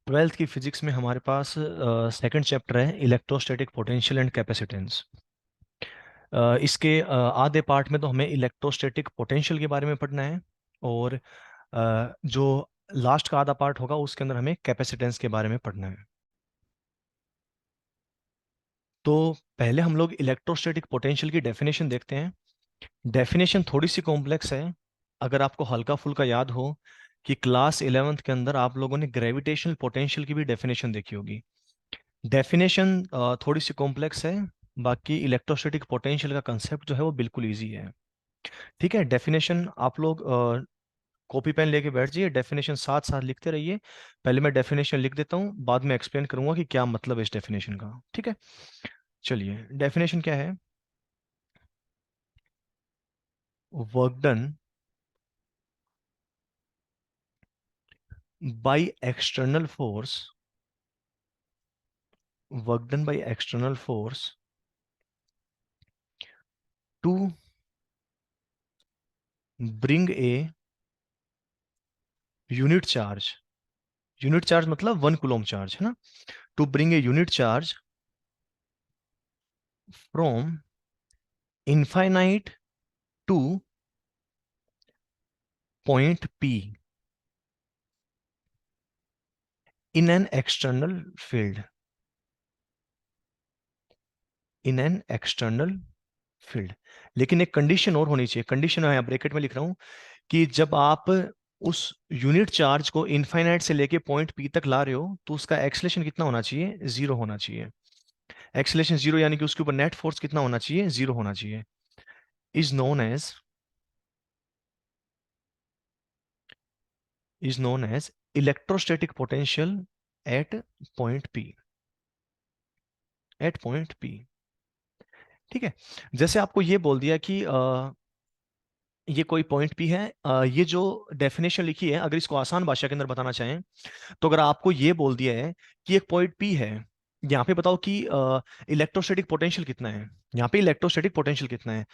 Twelfth की physics में हमारे पास सेकंड चैप्टर है इलेक्ट्रोस्टैटिक पोटेंशियल एंड कैपेसिटेंस। इसके आधे पार्ट में तो हमें इलेक्ट्रोस्टैटिक पोटेंशियल के बारे में पढ़ना है, और जो लास्ट का आधा पार्ट होगा उसके अंदर हमें कैपेसिटेंस के बारे में पढ़ना है। तो पहले हम लोग इलेक्ट्रोस्टैटिक पोटेंशियल की डेफिनेशन देखते हैं। डेफिनेशन थोड़ी सी कॉम्प्लेक्स है। अगर आपको हल्का फुल्का याद हो कि क्लास 11th के अंदर आप लोगों ने ग्रेविटेशनल पोटेंशियल की भी डेफिनेशन देखी होगी। डेफिनेशन थोड़ी सी कॉम्प्लेक्स है। बाकी इलेक्ट्रोस्टैटिक पोटेंशियल का कंसेप्ट जो है वो बिल्कुल इजी है। ठीक है, डेफिनेशन आप लोग कॉपी पेन लेके बैठ जाइए, डेफिनेशन साथ साथ लिखते रहिए। पहले मैं डेफिनेशन लिख देता हूँ, बाद में एक्सप्लेन करूंगा कि क्या मतलब है इस डेफिनेशन का। ठीक है, चलिए डेफिनेशन क्या है। Work done by external force, work done by external force to bring a unit charge. Unit charge मतलब 1 कूलम चार्ज है ना। To bring a unit charge from infinite to point P in an external field, in an external field. लेकिन एक condition और होनी चाहिए। Condition है, bracket में लिख रहा हूं, कि जब आप उस यूनिट चार्ज को इनफाइनाइट से लेके पॉइंट पी तक ला रहे हो तो उसका एक्सलेशन कितना होना चाहिए, जीरो होना चाहिए। एक्सलेशन जीरो यानी कि उसके ऊपर नेट फोर्स कितना होना चाहिए, जीरो होना चाहिए। Is known as electrostatic potential at point P, at point P. ठीक है, जैसे आपको ये बोल दिया कि ये कोई पॉइंट पी है। ये जो डेफिनेशन लिखी है, अगर इसको आसान भाषा के अंदर बताना चाहें तो अगर आपको ये बोल दिया है कि एक पॉइंट पी है, यहाँ पे बताओ कि इलेक्ट्रोस्टैटिक पोटेंशियल कितना है। यहाँ पे इलेक्ट्रोस्टैटिक पोटेंशियल कितना है,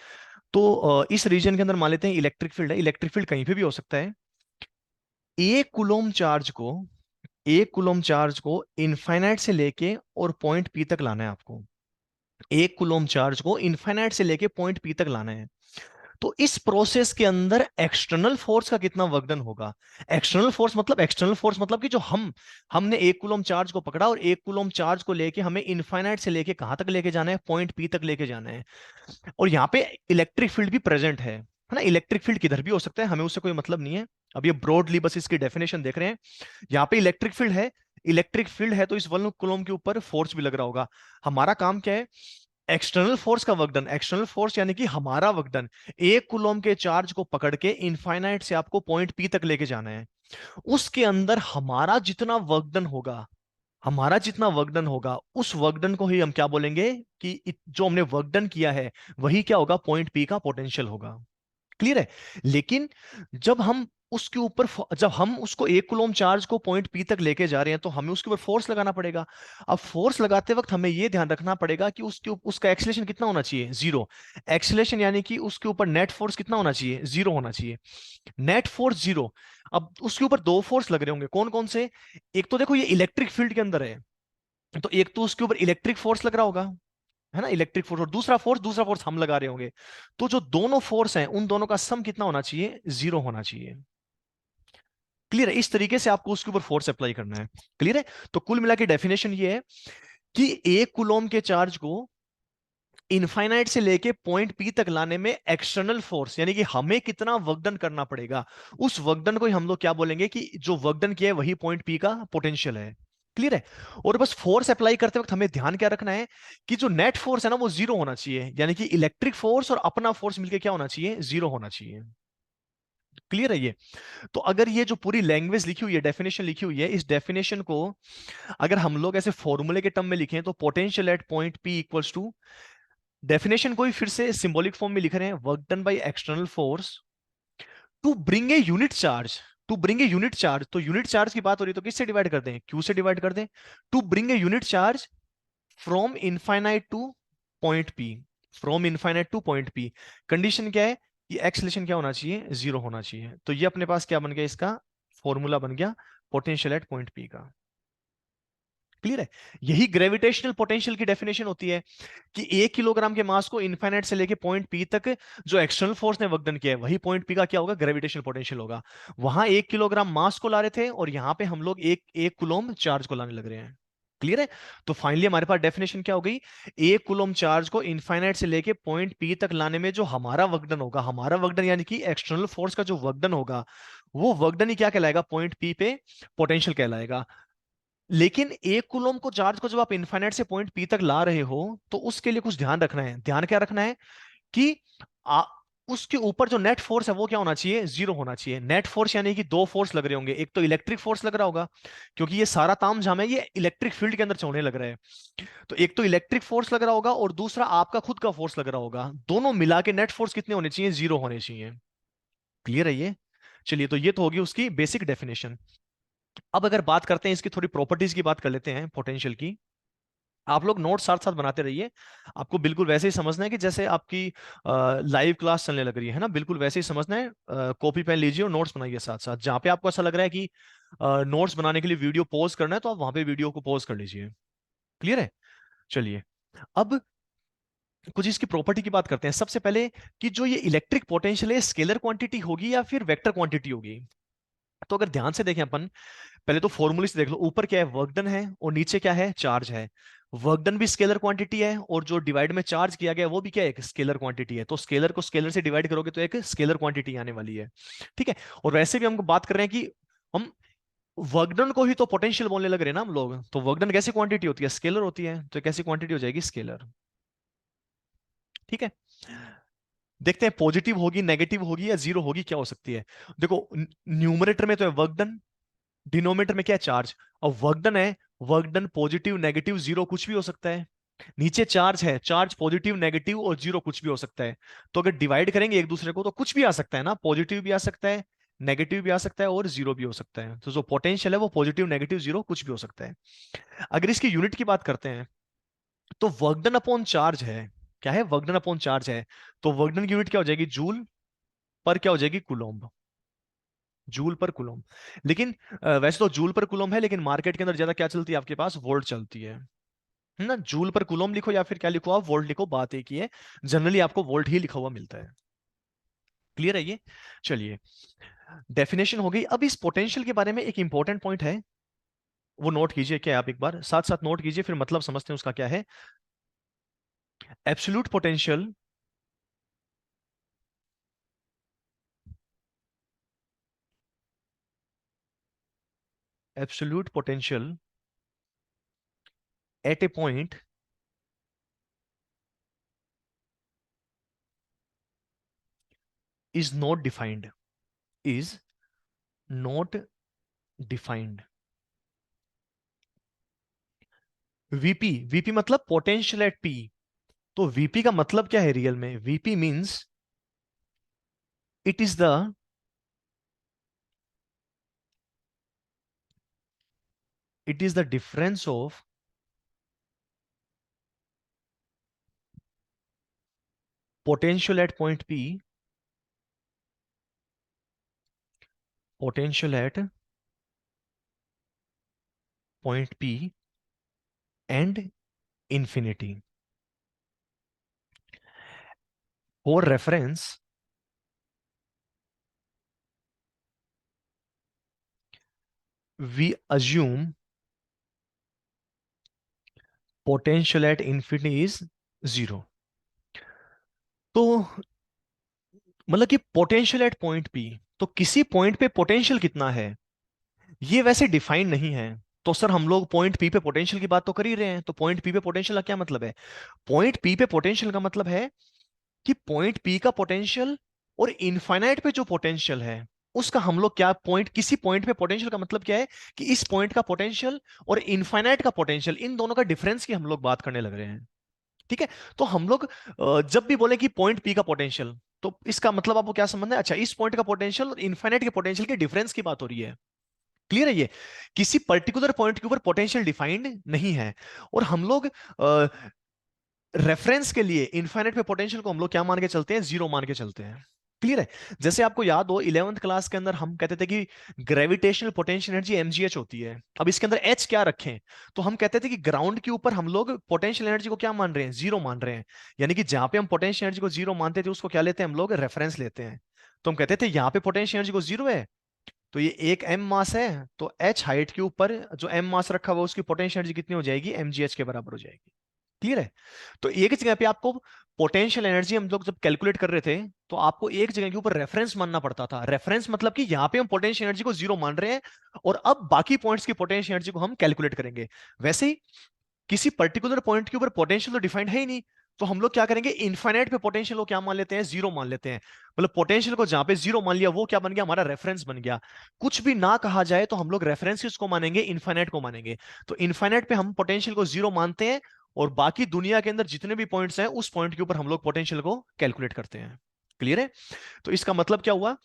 तो इस रीजन के अंदर मान लेते हैं इलेक्ट्रिक फील्ड है। इलेक्ट्रिक फील्ड कहीं पे भी हो सकता है। एक कूलम चार्ज को, एक कूलम चार्ज को इनफाइनाइट से लेके और पॉइंट पी तक लाना है आपको। एक कूलम चार्ज को इनफाइनाइट से लेके पॉइंट पी तक लाना है। तो इस प्रोसेस के अंदर एक्सटर्नल फोर्स का कितना वर्कडन होगा। एक्सटर्नल फोर्स मतलब कि जो हमने एक कूलम चार्ज को पकड़ा और एक कूलम चार्ज को लेके हमें इनफाइनाइट से लेके कहां तक लेके जाना है, पॉइंट पी तक लेके जाना है। और यहाँ पे इलेक्ट्रिक फील्ड भी प्रेजेंट है ना। इलेक्ट्रिक फील्ड किधर भी हो सकता है, हमें उससे कोई मतलब नहीं है। अब ये ब्रॉडली बस इसकी डेफिनेशन देख रहे हैं। यहाँ पे इलेक्ट्रिक फील्ड है, इलेक्ट्रिक फील्ड है तो इस वन कूलम के ऊपर फोर्स भी लग रहा होगा। हमारा काम क्या है, एक्सटर्नल फोर्स का वर्क डन। एक्सटर्नल फोर्स यानी कि हमारा वर्क डन, एक कूलम के चार्ज को पकड़ के इनफाइनाइट से आपको पॉइंट पी तक लेके जाना है। उसके अंदर हमारा जितना वर्क डन होगा, हमारा जितना वर्क डन होगा, उस वर्क डन को ही हम क्या बोलेंगे कि जो हमने वर्क डन किया है वही क्या होगा, पॉइंट पी का पोटेंशियल होगा। क्लियर है। लेकिन जब हम उसके ऊपर जब हम उसको एक कूलम चार्ज को पॉइंट पी तक लेके जा रहे हैं तो हमें उसके ऊपर फोर्स लगाना पड़ेगा। अब फोर्स लगाते वक्त हमें यह ध्यान रखना पड़ेगा कि उसका एक्सीलरेशन कितना होना चाहिए, जीरो। एक्सीलरेशन यानी कि उसके ऊपर नेट फोर्स कितना होना चाहिए, जीरो होना चाहिए। Net force zero. अब उसके ऊपर दो फोर्स लग रहे होंगे, कौन कौन से। एक तो देखो ये इलेक्ट्रिक फील्ड के अंदर है, तो एक तो उसके ऊपर इलेक्ट्रिक फोर्स लग रहा होगा, है ना, इलेक्ट्रिक फोर्स। और दूसरा फोर्स हम लगा रहे होंगे। तो जो दोनों फोर्स हैं उन दोनों का सम कितना होना चाहिए, जीरो होना चाहिए। क्लियर है। इस तरीके से आपको उसके ऊपर फोर्स अप्लाई करना है। क्लियर है। तो कुल मिला के डेफिनेशन ये है कि एक कूलम के चार्ज को इनफाइनाइट से लेके पॉइंट पी तक लाने में एक्सटर्नल फोर्स यानी कि हमें कितना वर्कडन करना पड़ेगा, उस वर्कडन को ही हम लोग क्या बोलेंगे कि जो वर्कडन किया है वही पॉइंट पी का पोटेंशियल है। क्लियर है। और बस फोर्स अप्लाई करते वक्त हमें ध्यान क्या रखना है कि जो नेट फोर्स है ना वो जीरो होना चाहिए, यानी कि इलेक्ट्रिक फोर्स और अपना फोर्स मिलकर क्या होना चाहिए, जीरो होना चाहिए। क्लियर है ये। तो अगर ये जो पूरी लैंग्वेज लिखी हुई है, डेफिनेशन लिखी हुई है, इस डेफिनेशन को अगर हम लोग ऐसे फॉर्मूले के टर्म में लिखें तो potential at point P equals to, definition को ही फिर से सिंबॉलिक फॉर्म में लिख रहे हैं, work done by external force to bring a unit charge. To bring a unit charge, तो यूनिट चार्ज की बात हो रही है तो किससे डिवाइड कर दें, क्यू से डिवाइड कर दें। To bring a unit charge from infinite to point P, from infinite to point P. Condition क्या है, ये एक्सलेशन क्या होना चाहिए, जीरो होना चाहिए। तो ये अपने पास क्या बन गया, इसका फॉर्मूला बन गया पोटेंशियल एट पॉइंट पी का। क्लियर है? यही ग्रेविटेशनल पोटेंशियल की डेफिनेशन होती है कि 1 किलोग्राम के मास को इनफाइनाइट से लेके पॉइंट पी तक जो एक्सटर्नल फोर्स ने वर्कडन किया है, वही पॉइंट पी का क्या होगा, ग्रेविटेशनल पोटेंशियल होगा। वहां 1 किलोग्राम मास को ला रहे थे और यहां पे हम लोग एक एक कुलोम चार्ज को लाने लग रहे हैं। क्लियर है? तो फाइनली हमारे पास डेफिनेशन क्या हो गई, 1 कुलोम चार्ज को इनफाइनाइट से लेके पॉइंट पी तक लाने में जो हमारा वर्कडन होगा, हमारा वर्कडन यानी कि एक्सटर्नल फोर्स का जो वर्कडन होगा, वो वर्कडन ही क्या कहलाएगा, पॉइंट पी पे पोटेंशियल कहलाएगा। लेकिन 1 कुलोम को चार्ज को जब आप इनफाइनाइट से पॉइंट पी तक ला रहे हो, तो उसके लिए कुछ ध्यान रखना है। ध्यान क्या रखना है कि आ, उसके ऊपर जो नेट फोर्स है वो क्या होना चाहिए, जीरो होना चाहिए। नेट फोर्स यानी कि दो फोर्स लग रहे होंगे, एक तो इलेक्ट्रिक फोर्स लग रहा होगा, क्योंकि ये सारा तामझाम है ये इलेक्ट्रिक फील्ड के अंदर चलने लग रहा है। तो एक तो इलेक्ट्रिक फोर्स लग रहा होगा और दूसरा आपका खुद का फोर्स लग रहा होगा। दोनों मिला के नेट फोर्स कितने होने चाहिए, जीरो होने चाहिए। क्लियर है ये? चलिए, तो ये तो होगी उसकी बेसिक डेफिनेशन। अब अगर बात करते हैं इसकी थोड़ी प्रॉपर्टीज की, बात कर लेते हैं पोटेंशियल की। आप लोग नोट साथ साथ बनाते रहिए। आपको बिल्कुल वैसे ही समझना है कि जैसे आपकी लाइव क्लास चलने लग रही है ना, बिल्कुल वैसे ही समझना है। कॉपी पेन लीजिए और नोट्स बनाइए साथ साथ। जहां पे आपको ऐसा लग रहा है कि नोट्स बनाने के लिए वीडियो पॉज करना है, तो आप वहां पे वीडियो को पॉज कर लीजिए। क्लियर है? चलिए, अब कुछ इसकी प्रॉपर्टी की बात करते हैं। सबसे पहले कि जो ये इलेक्ट्रिक पोटेंशियल है, स्केलर क्वांटिटी होगी या फिर वेक्टर क्वांटिटी होगी। तो अगर ध्यान से देखें अपन, पहले तो फॉर्मूले से देख लो। ऊपर क्या है, वर्क डन है, और नीचे क्या है, चार्ज है। वर्क डन भी स्केलर क्वांटिटी है, और जो डिवाइड में चार्ज किया गया वो भी क्या है, एक स्केलर क्वांटिटी है। तो स्केलर को स्केलर से डिवाइड करोगे तो एक स्केलर क्वांटिटी आने वाली है। ठीक है? और वैसे भी हमको बात कर रहे हैं कि हम वर्क डन को ही तो पोटेंशियल बोलने लग रहे हैं ना हम लोग। तो वर्क डन कैसी क्वांटिटी होती है, स्केलर होती है। तो कैसी क्वांटिटी हो जाएगी, स्केलर। ठीक है? देखते हैं पॉजिटिव होगी, नेगेटिव होगी, या जीरो होगी, क्या हो सकती है। देखो, न्यूमरेटर में तो है वर्क डन, डिनोमिनेटर में क्या है, चार्ज। अब वर्क डन है, work done positive, negative, zero कुछ भी हो सकता है। नीचे चार्ज है, चार्ज पॉजिटिव, नेगेटिव और जीरो कुछ भी हो सकता है। तो अगर डिवाइड करेंगे एक दूसरे को तो कुछ भी आ सकता है ना, पॉजिटिव भी आ सकता है, नेगेटिव भी आ सकता है और जीरो भी हो सकता है। तो जो पोटेंशियल है वो पॉजिटिव, नेगेटिव, जीरो कुछ भी हो सकता है। अगर इसकी यूनिट की बात करते हैं, तो वर्क डन अपॉन चार्ज है। क्या है, वर्क डन अपॉन चार्ज है। तो वर्क डन की यूनिट क्या हो जाएगी, जूल पर क्या हो जाएगी, कुलोम्ब। जूल पर कुलोम। लेकिन वैसे तो जूल पर कुलोम है, लेकिन मार्केट के अंदर ज्यादा क्या चलती है आपके पास, वोल्ट चलती है ना। जूल पर कुलोम लिखो या फिर क्या लिखो, आप वोल्ट लिखो, बात एक ही है। जनरली आपको वोल्ट ही लिखा हुआ मिलता है। क्लियर है ये? चलिए, डेफिनेशन हो गई। अब इस पोटेंशियल के बारे में एक इंपॉर्टेंट पॉइंट है, वो नोट कीजिए। क्या है, आप एक बार साथ साथ नोट कीजिए, फिर मतलब समझते हैं उसका क्या है। Absolute potential, absolute potential at a point is not defined, is not defined. VP, VP मतलब पोटेंशियल एट पी। तो वीपी का मतलब क्या है रियल में, VP means it is the, it is the difference of potential at point P, potential at point P and infinity. For reference, we assume potential at infinity is zero. तो मतलब कि potential at point P, तो किसी point पे potential कितना है ये वैसे डिफाइन नहीं है। तो सर हम लोग पॉइंट पी पे पोटेंशियल की बात तो कर ही रहे हैं, तो पॉइंट पी पे पोटेंशियल का क्या मतलब है। पॉइंट पी पे पोटेंशियल का मतलब है कि पॉइंट पी का पोटेंशियल और इनफाइनाइट पे जो पोटेंशियल है उसका हम लोग क्या, पॉइंट किसी पॉइंट पे पोटेंशियल का मतलब क्या है कि इस पॉइंट का पोटेंशियल और इनफाइनाइट का पोटेंशियल, इन दोनों का डिफरेंस की हम लोग बात करने लग रहे हैं। ठीक है? तो हम लोग जब भी बोले कि पॉइंट पी का पोटेंशियल, तो इसका मतलब आपको क्या समझना है, अच्छा इस पॉइंट का पोटेंशियल और इनफाइनाइट के पोटेंशियल के डिफरेंस की बात हो रही है। क्लियर है ये? किसी पर्टिकुलर पॉइंट के ऊपर पोटेंशियल डिफाइंड नहीं है। और हम लोग रेफरेंस के लिए इनफाइनाइट पे पोटेंशियल को हम लोग क्या मान के चलते हैं, जीरो मान के चलते हैं। क्लियर है? जैसे आपको याद हो 11th क्लास के अंदर हम कहते थे कि ग्रेविटेशनल पोटेंशियल एनर्जी mgh होती है। अब इसके अंदर h क्या रखें? तो हम कहते थे कि ग्राउंड के ऊपर हम लोग पोटेंशियल एनर्जी को क्या मान रहे हैं, जीरो मान रहे हैं। यानी कि जहां पे हम पोटेंशियल एनर्जी को जीरो मानते थे उसको क्या लेते हैं हम लोग, रेफरेंस लेते हैं। तो हम कहते थे यहाँ पे पोटेंशियल एनर्जी को जीरो है, तो ये एक m मास है, तो h हाइट के ऊपर जो m मास रखा हुआ है उसकी पोटेंशियल एनर्जी कितनी हो जाएगी, mgh के बराबर हो जाएगी। क्लियर है? तो एक जगह पे आपको पोटेंशियल एनर्जी हम लोग जब कैलकुलेट कर रहे थे तो आपको एक जगह के ऊपर रेफरेंस मानना पड़ता था। रेफरेंस मतलब कि यहां पे हम पोटेंशियल एनर्जी को जीरो मान रहे हैं और अब बाकी पॉइंट्स की पोटेंशियल एनर्जी को हम कैलकुलेट करेंगे। वैसे ही किसी पर्टिकुलर पॉइंट के ऊपर पोटेंशियल तो डिफाइंड है ही नहीं, तो हम लोग क्या करेंगे, इनफाइनाइट पे पोटेंशियल को क्या मान लेते हैं, जीरो मान लेते हैं। मतलब पोटेंशियल को जहां पे जीरो मान लिया वो क्या बन गया, हमारा रेफरेंस बन गया। कुछ भी ना कहा जाए तो हम लोग रेफरेंस किसको मानेंगे, इनफाइनाइट को मानेंगे। तो इनफाइनाइट पे हम पोटेंशियल को जीरो मानते हैं और बाकी दुनिया के अंदर जितने भी पॉइंट्स हैं उस पॉइंट के ऊपर हम लोग पोटेंशियल को कैलकुलेट करते हैं। क्लियर है? तो इसका मतलब क्या हुआ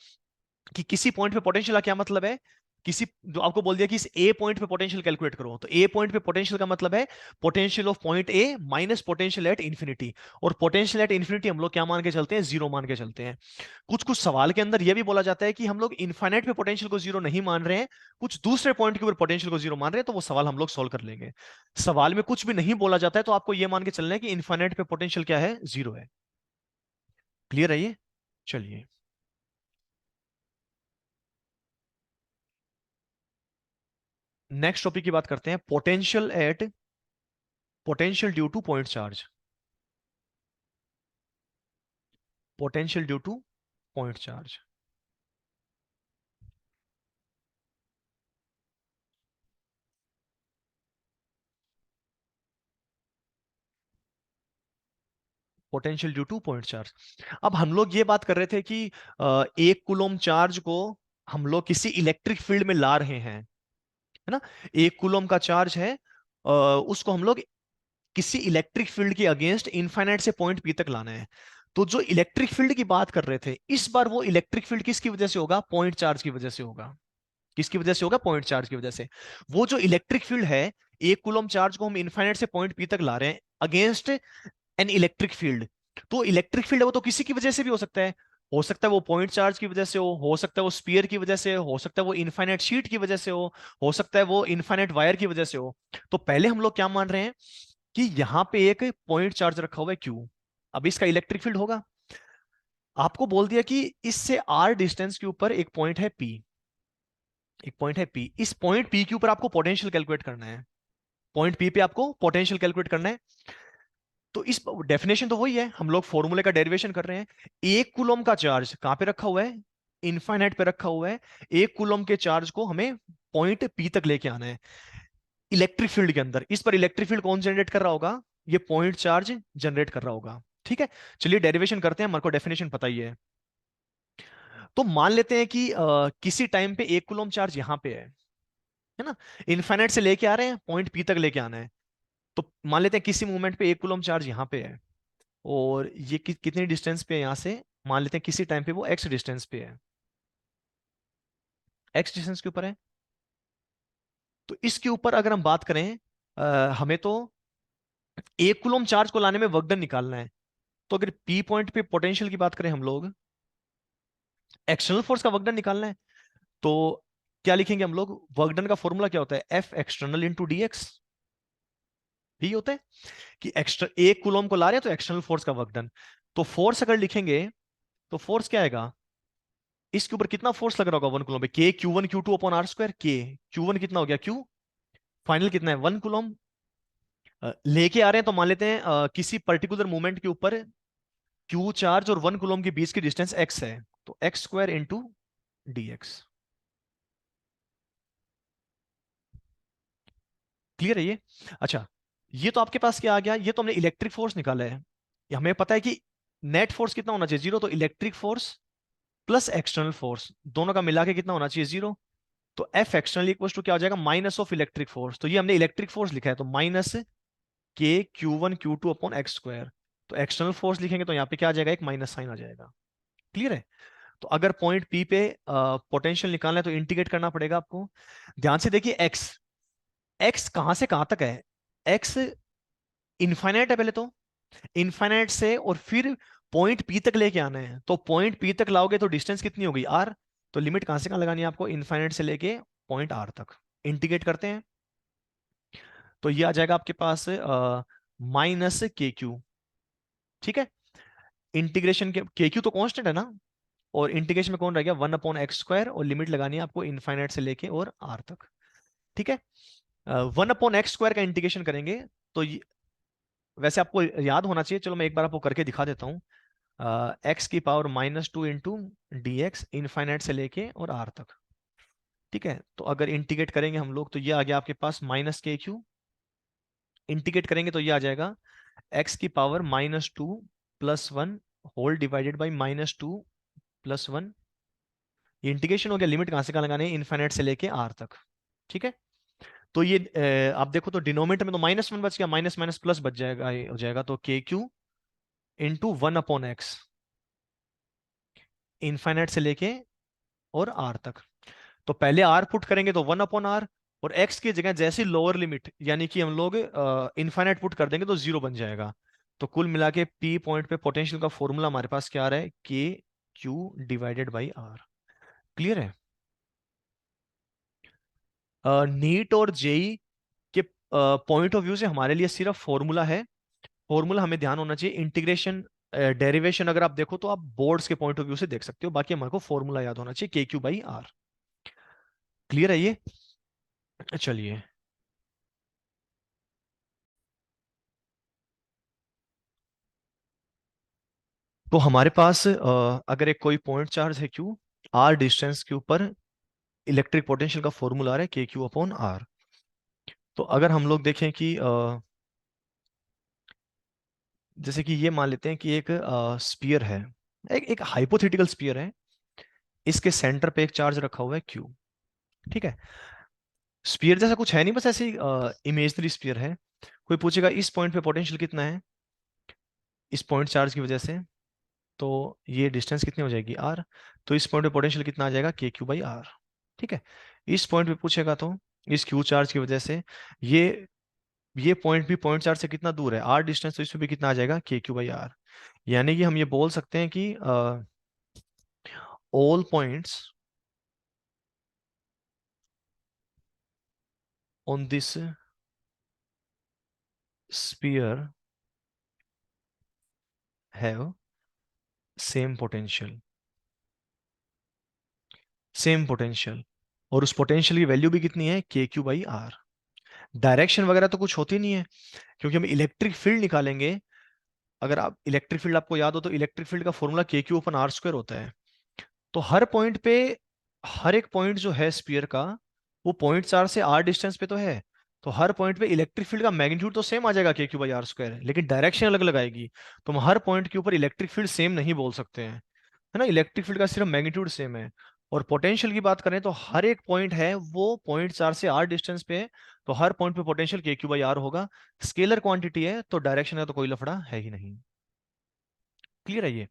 कि किसी पॉइंट पे पोटेंशियल का क्या मतलब है, किसी जो आपको बोल दिया कि इस ए पॉइंट पे पोटेंशियल कैलकुलेट करो, तो ए पॉइंट पे पोटेंशियल का मतलब है potential of point A minus potential at infinity. और पोटेंशियल एट इंफिनिटी हम लोग क्या मान के चलते हैं, जीरो मान के चलते हैं। कुछ कुछ सवाल के अंदर यह भी बोला जाता है कि हम लोग इनफाइनाइट पे पोटेंशियल को जीरो नहीं मान रहे हैं, कुछ दूसरे पॉइंट के ऊपर पोटेंशियल को जीरो मान रहे हैं, तो वो सवाल हम लोग सोल्व कर लेंगे। सवाल में कुछ भी नहीं बोला जाता है तो आपको यह मान के चलना है कि इनफाइनाइट पे पोटेंशियल क्या है, जीरो है। क्लियर है ये? चलिए नेक्स्ट टॉपिक की बात करते हैं, potential due two point charge. Potential due two point charge. Potential due two point charge. अब हम लोग ये बात कर रहे थे कि एक कूलम चार्ज को हम लोग किसी इलेक्ट्रिक फील्ड में ला रहे हैं, है ना? एक कूलम का चार्ज है, उसको हम लोग किसी इलेक्ट्रिक फील्ड के अगेंस्ट इनफाइनाइट से पॉइंट पी तक लाना है। तो जो इलेक्ट्रिक फील्ड की बात कर रहे थे इस बार, वो इलेक्ट्रिक फील्ड किसकी वजह से होगा, पॉइंट चार्ज की वजह से होगा। किसकी वजह से होगा, पॉइंट चार्ज की वजह से। वो जो इलेक्ट्रिक फील्ड है, एक कूलम चार्ज को हम इनफाइनाइट से पॉइंट पी तक ला रहे हैं अगेंस्ट एन इलेक्ट्रिक फील्ड। तो इलेक्ट्रिक फील्ड है वो तो किसी की वजह से भी हो सकता है। हो सकता है वो पॉइंट चार्ज की वजह से हो सकता है वो स्पीयर की वजह से हो सकता है वो इनफाइनाइट शीट की वजह से हो सकता है वो इनफाइनाइट वायर की वजह से हो। तो पहले हम लोग क्या मान रहे हैं कि यहां पे एक पॉइंट चार्ज रखा हुआ है क्यू, अब इसका इलेक्ट्रिक फील्ड होगा। आपको बोल दिया कि इससे आर डिस्टेंस के ऊपर एक पॉइंट है पी, एक पॉइंट है पी, इस पॉइंट पी के ऊपर आपको पोटेंशियल कैलकुलेट करना है। पॉइंट पी पे आपको पोटेंशियल कैलकुलेट करना है। तो इस डेफिनेशन तो वही है, हम लोग फॉर्मूले का डेरिवेशन कर रहे हैं। एक कूलम का चार्ज कहां पे रखा हुआ है, इनफाइनाइट पे रखा हुआ है। एक कूलम के चार्ज को हमें पॉइंट पी तक लेके आना है इलेक्ट्रिक फील्ड के अंदर। इस पर इलेक्ट्रिक फील्ड कौन जनरेट कर रहा होगा, ये पॉइंट चार्ज जनरेट कर रहा होगा। ठीक है, चलिए डेरिवेशन करते हैं, हमारे को डेफिनेशन पता ही है। तो मान लेते हैं कि किसी टाइम पे एक कूलम चार्ज यहां पे है ना? इनफाइनाइट से लेके आ रहे हैं, पॉइंट पी तक लेके आना है। तो मान लेते हैं किसी मोमेंट पे एक कूलम चार्ज यहां पे है और ये कितनी डिस्टेंस पे है यहां से, मान लेते हैं किसी टाइम पे वो एक्स डिस्टेंस पे है, एक्स डिस्टेंस के ऊपर है। तो इसके ऊपर अगर हम बात करें, हमें तो एक कूलम चार्ज को लाने में वर्क डन निकालना है। तो अगर पी पॉइंट पे पोटेंशियल की बात करें हम लोग, एक्सटर्नल फोर्स का वर्क डन निकालना है, तो क्या लिखेंगे हम लोग, वर्क डन का फॉर्मूला क्या होता है, F external into D x. यही होता है कि एक्स्ट्रा एक कूलम को ला रहे हैं तो एक्सटर्नल फोर्स का वर्क डन। तो फोर्स अगर लिखेंगे तो फोर्स क्या आएगा, इसके ऊपर कितना फोर्स लग रहा होगा वन कूलम पे, K Q one Q two upon R square. K Q one कितना हो गया, क्यू फाइनल कितना है, वन कूलम। लेके आ रहे हैं तो मान लेते हैं किसी पर्टिकुलर मोमेंट के ऊपर क्यू चार्ज और वन कूलम के बीच की डिस्टेंस एक्स है, तो x square into D x. Clear है ये? अच्छा, ये तो आपके पास क्या आ गया, ये तो हमने इलेक्ट्रिक फोर्स निकाला है। ये हमें पता है कि नेट फोर्स कितना होना चाहिए, जीरो। तो electric force plus external force दोनों का मिला के कितना होना चाहिए, जीरो। तो एफ एक्सटर्नल इक्वल टू क्या हो जाएगा, माइनस ऑफ इलेक्ट्रिक फोर्स। तो ये हमने इलेक्ट्रिक फोर्स लिखा है, तो माइनस के Q one Q two upon x square. तो एक्सटर्नल फोर्स लिखेंगे तो यहाँ पे क्या आ जाएगा, एक माइनस साइन आ जाएगा। क्लियर है? तो अगर पॉइंट पी पे पोटेंशियल निकालना है तो इंटीग्रेट करना पड़ेगा आपको। ध्यान से देखिए, एक्स एक्स कहां से कहां तक है, एक्स इनफाइनाइट है पहले तो, इनफाइनाइट से और फिर पॉइंट पी तक लेके आना है, तो पॉइंट पी तक लाओगे तो डिस्टेंस कितनी होगी, आर। तो लिमिट कहां से कहां लगानी है आपको, इनफाइनाइट से लेके पॉइंट आर तक। इंटीग्रेट करते हैं तो ये आ जाएगा आपके पास माइनस के क्यू। ठीक है, इंटीग्रेशन के क्यू तो कांस्टेंट है ना, और इंटीग्रेशन में कौन रह गया, 1/x², और लिमिट लगानी है आपको इनफाइनाइट से लेके और आर तक। ठीक है, 1/x² का इंटीग्रेशन करेंगे तो वैसे आपको याद होना चाहिए, चलो मैं एक बार आपको करके दिखा देता हूँ। x⁻² -2 डी एक्स इनफाइनाइट से लेके और आर तक। ठीक है, तो अगर इंटीग्रेट करेंगे हम लोग तो ये आ गया आपके पास -k⁻। इंटीग्रेट करेंगे तो ये आ जाएगा x⁻² +1 होल डिवाइडेड बाई -2 +1। ये इंटीग्रेशन हो गया, लिमिट कहां से कहां लगाने हैं, इनफाइनाइट से लेके आर तक। ठीक है, तो ये आप देखो तो डिनोमिनेटर में तो -1 बच गया, माइनस माइनस प्लस बच जाएगा, ये हो जाएगा तो KQ इंटू 1/x इनफाइनाइट से लेके और आर तक। तो पहले आर पुट करेंगे तो 1/r, और एक्स की जगह जैसे लोअर लिमिट यानी कि हम लोग इनफाइनाइट पुट कर देंगे तो 0 बन जाएगा। तो कुल मिला के पी पॉइंट पे पोटेंशियल का फॉर्मूला हमारे पास क्या आ रहा है, KQ/R। क्लियर है। नीट और जेई के पॉइंट ऑफ व्यू से हमारे लिए सिर्फ फॉर्मूला है। फॉर्मूला हमें ध्यान होना चाहिए, इंटीग्रेशन डेरिवेशन अगर आप देखो तो आप बोर्ड्स के पॉइंट ऑफ व्यू से देख सकते हो, बाकी हमारे को फॉर्मूला याद होना चाहिए, KQ/R। क्लियर है ये। चलिए, तो हमारे पास अगर एक कोई पॉइंट चार्ज है Q, R डिस्टेंस के ऊपर इलेक्ट्रिक पोटेंशियल का फॉर्मूला आ रहा है KQ/R। तो अगर हम लोग देखें कि जैसे कि ये मान लेते हैं कि एक स्पीयर है, एक एक हाइपोथेटिकल स्पीयर है, इसके सेंटर पे एक चार्ज रखा हुआ है Q। ठीक है, स्पीयर जैसा कुछ है नहीं, बस ऐसी इमेजनरी स्पीयर है। कोई पूछेगा इस पॉइंट पे पोटेंशियल कितना है इस पॉइंट चार्ज की वजह से, तो ये डिस्टेंस कितनी हो जाएगी, R। तो इस पॉइंट पे पोटेंशियल कितना आ जाएगा, KQ/R। ठीक है, इस पॉइंट पे पूछेगा तो इस Q चार्ज की वजह से ये ये पॉइंट भी पॉइंट चार्ज से कितना दूर है, R डिस्टेंस, तो इसमें भी कितना आ जाएगा, KQ/R। यानी कि हम ये बोल सकते हैं कि all points on this sphere have same potential, same potential. और उस पोटेंशियल की वैल्यू भी कितनी है, KQ/R। डायरेक्शन वगैरह तो कुछ होती नहीं है, क्योंकि हम इलेक्ट्रिक फील्ड निकालेंगे। अगर आप इलेक्ट्रिक फील्ड आपको याद हो तो इलेक्ट्रिक फील्ड का फॉर्मूला KQ/R² होता है। तो हर पॉइंट पे, हर एक पॉइंट जो है स्पीयर का, वो पॉइंट चार से R डिस्टेंस पे तो है। तो हर पॉइंट पे इलेक्ट्रिक फील्ड का मैग्नीट्यूड तो सेम आ जाएगा KQ/R², लेकिन डायरेक्शन अलग अलग आएगी। तो हम हर पॉइंट के ऊपर इलेक्ट्रिक फील्ड सेम नहीं बोल सकते हैं, है ना, इलेक्ट्रिक फील्ड का सिर्फ मैग्नीट्यूड सेम है। और पोटेंशियल की बात करें तो हर एक पॉइंट है वो पॉइंट चार से R डिस्टेंस पे है, तो हर पॉइंट पे पोटेंशियल KQ/R होगा। स्केलर क्वांटिटी है तो डायरेक्शन का तो कोई लफड़ा है ही नहीं। क्लियर है ये।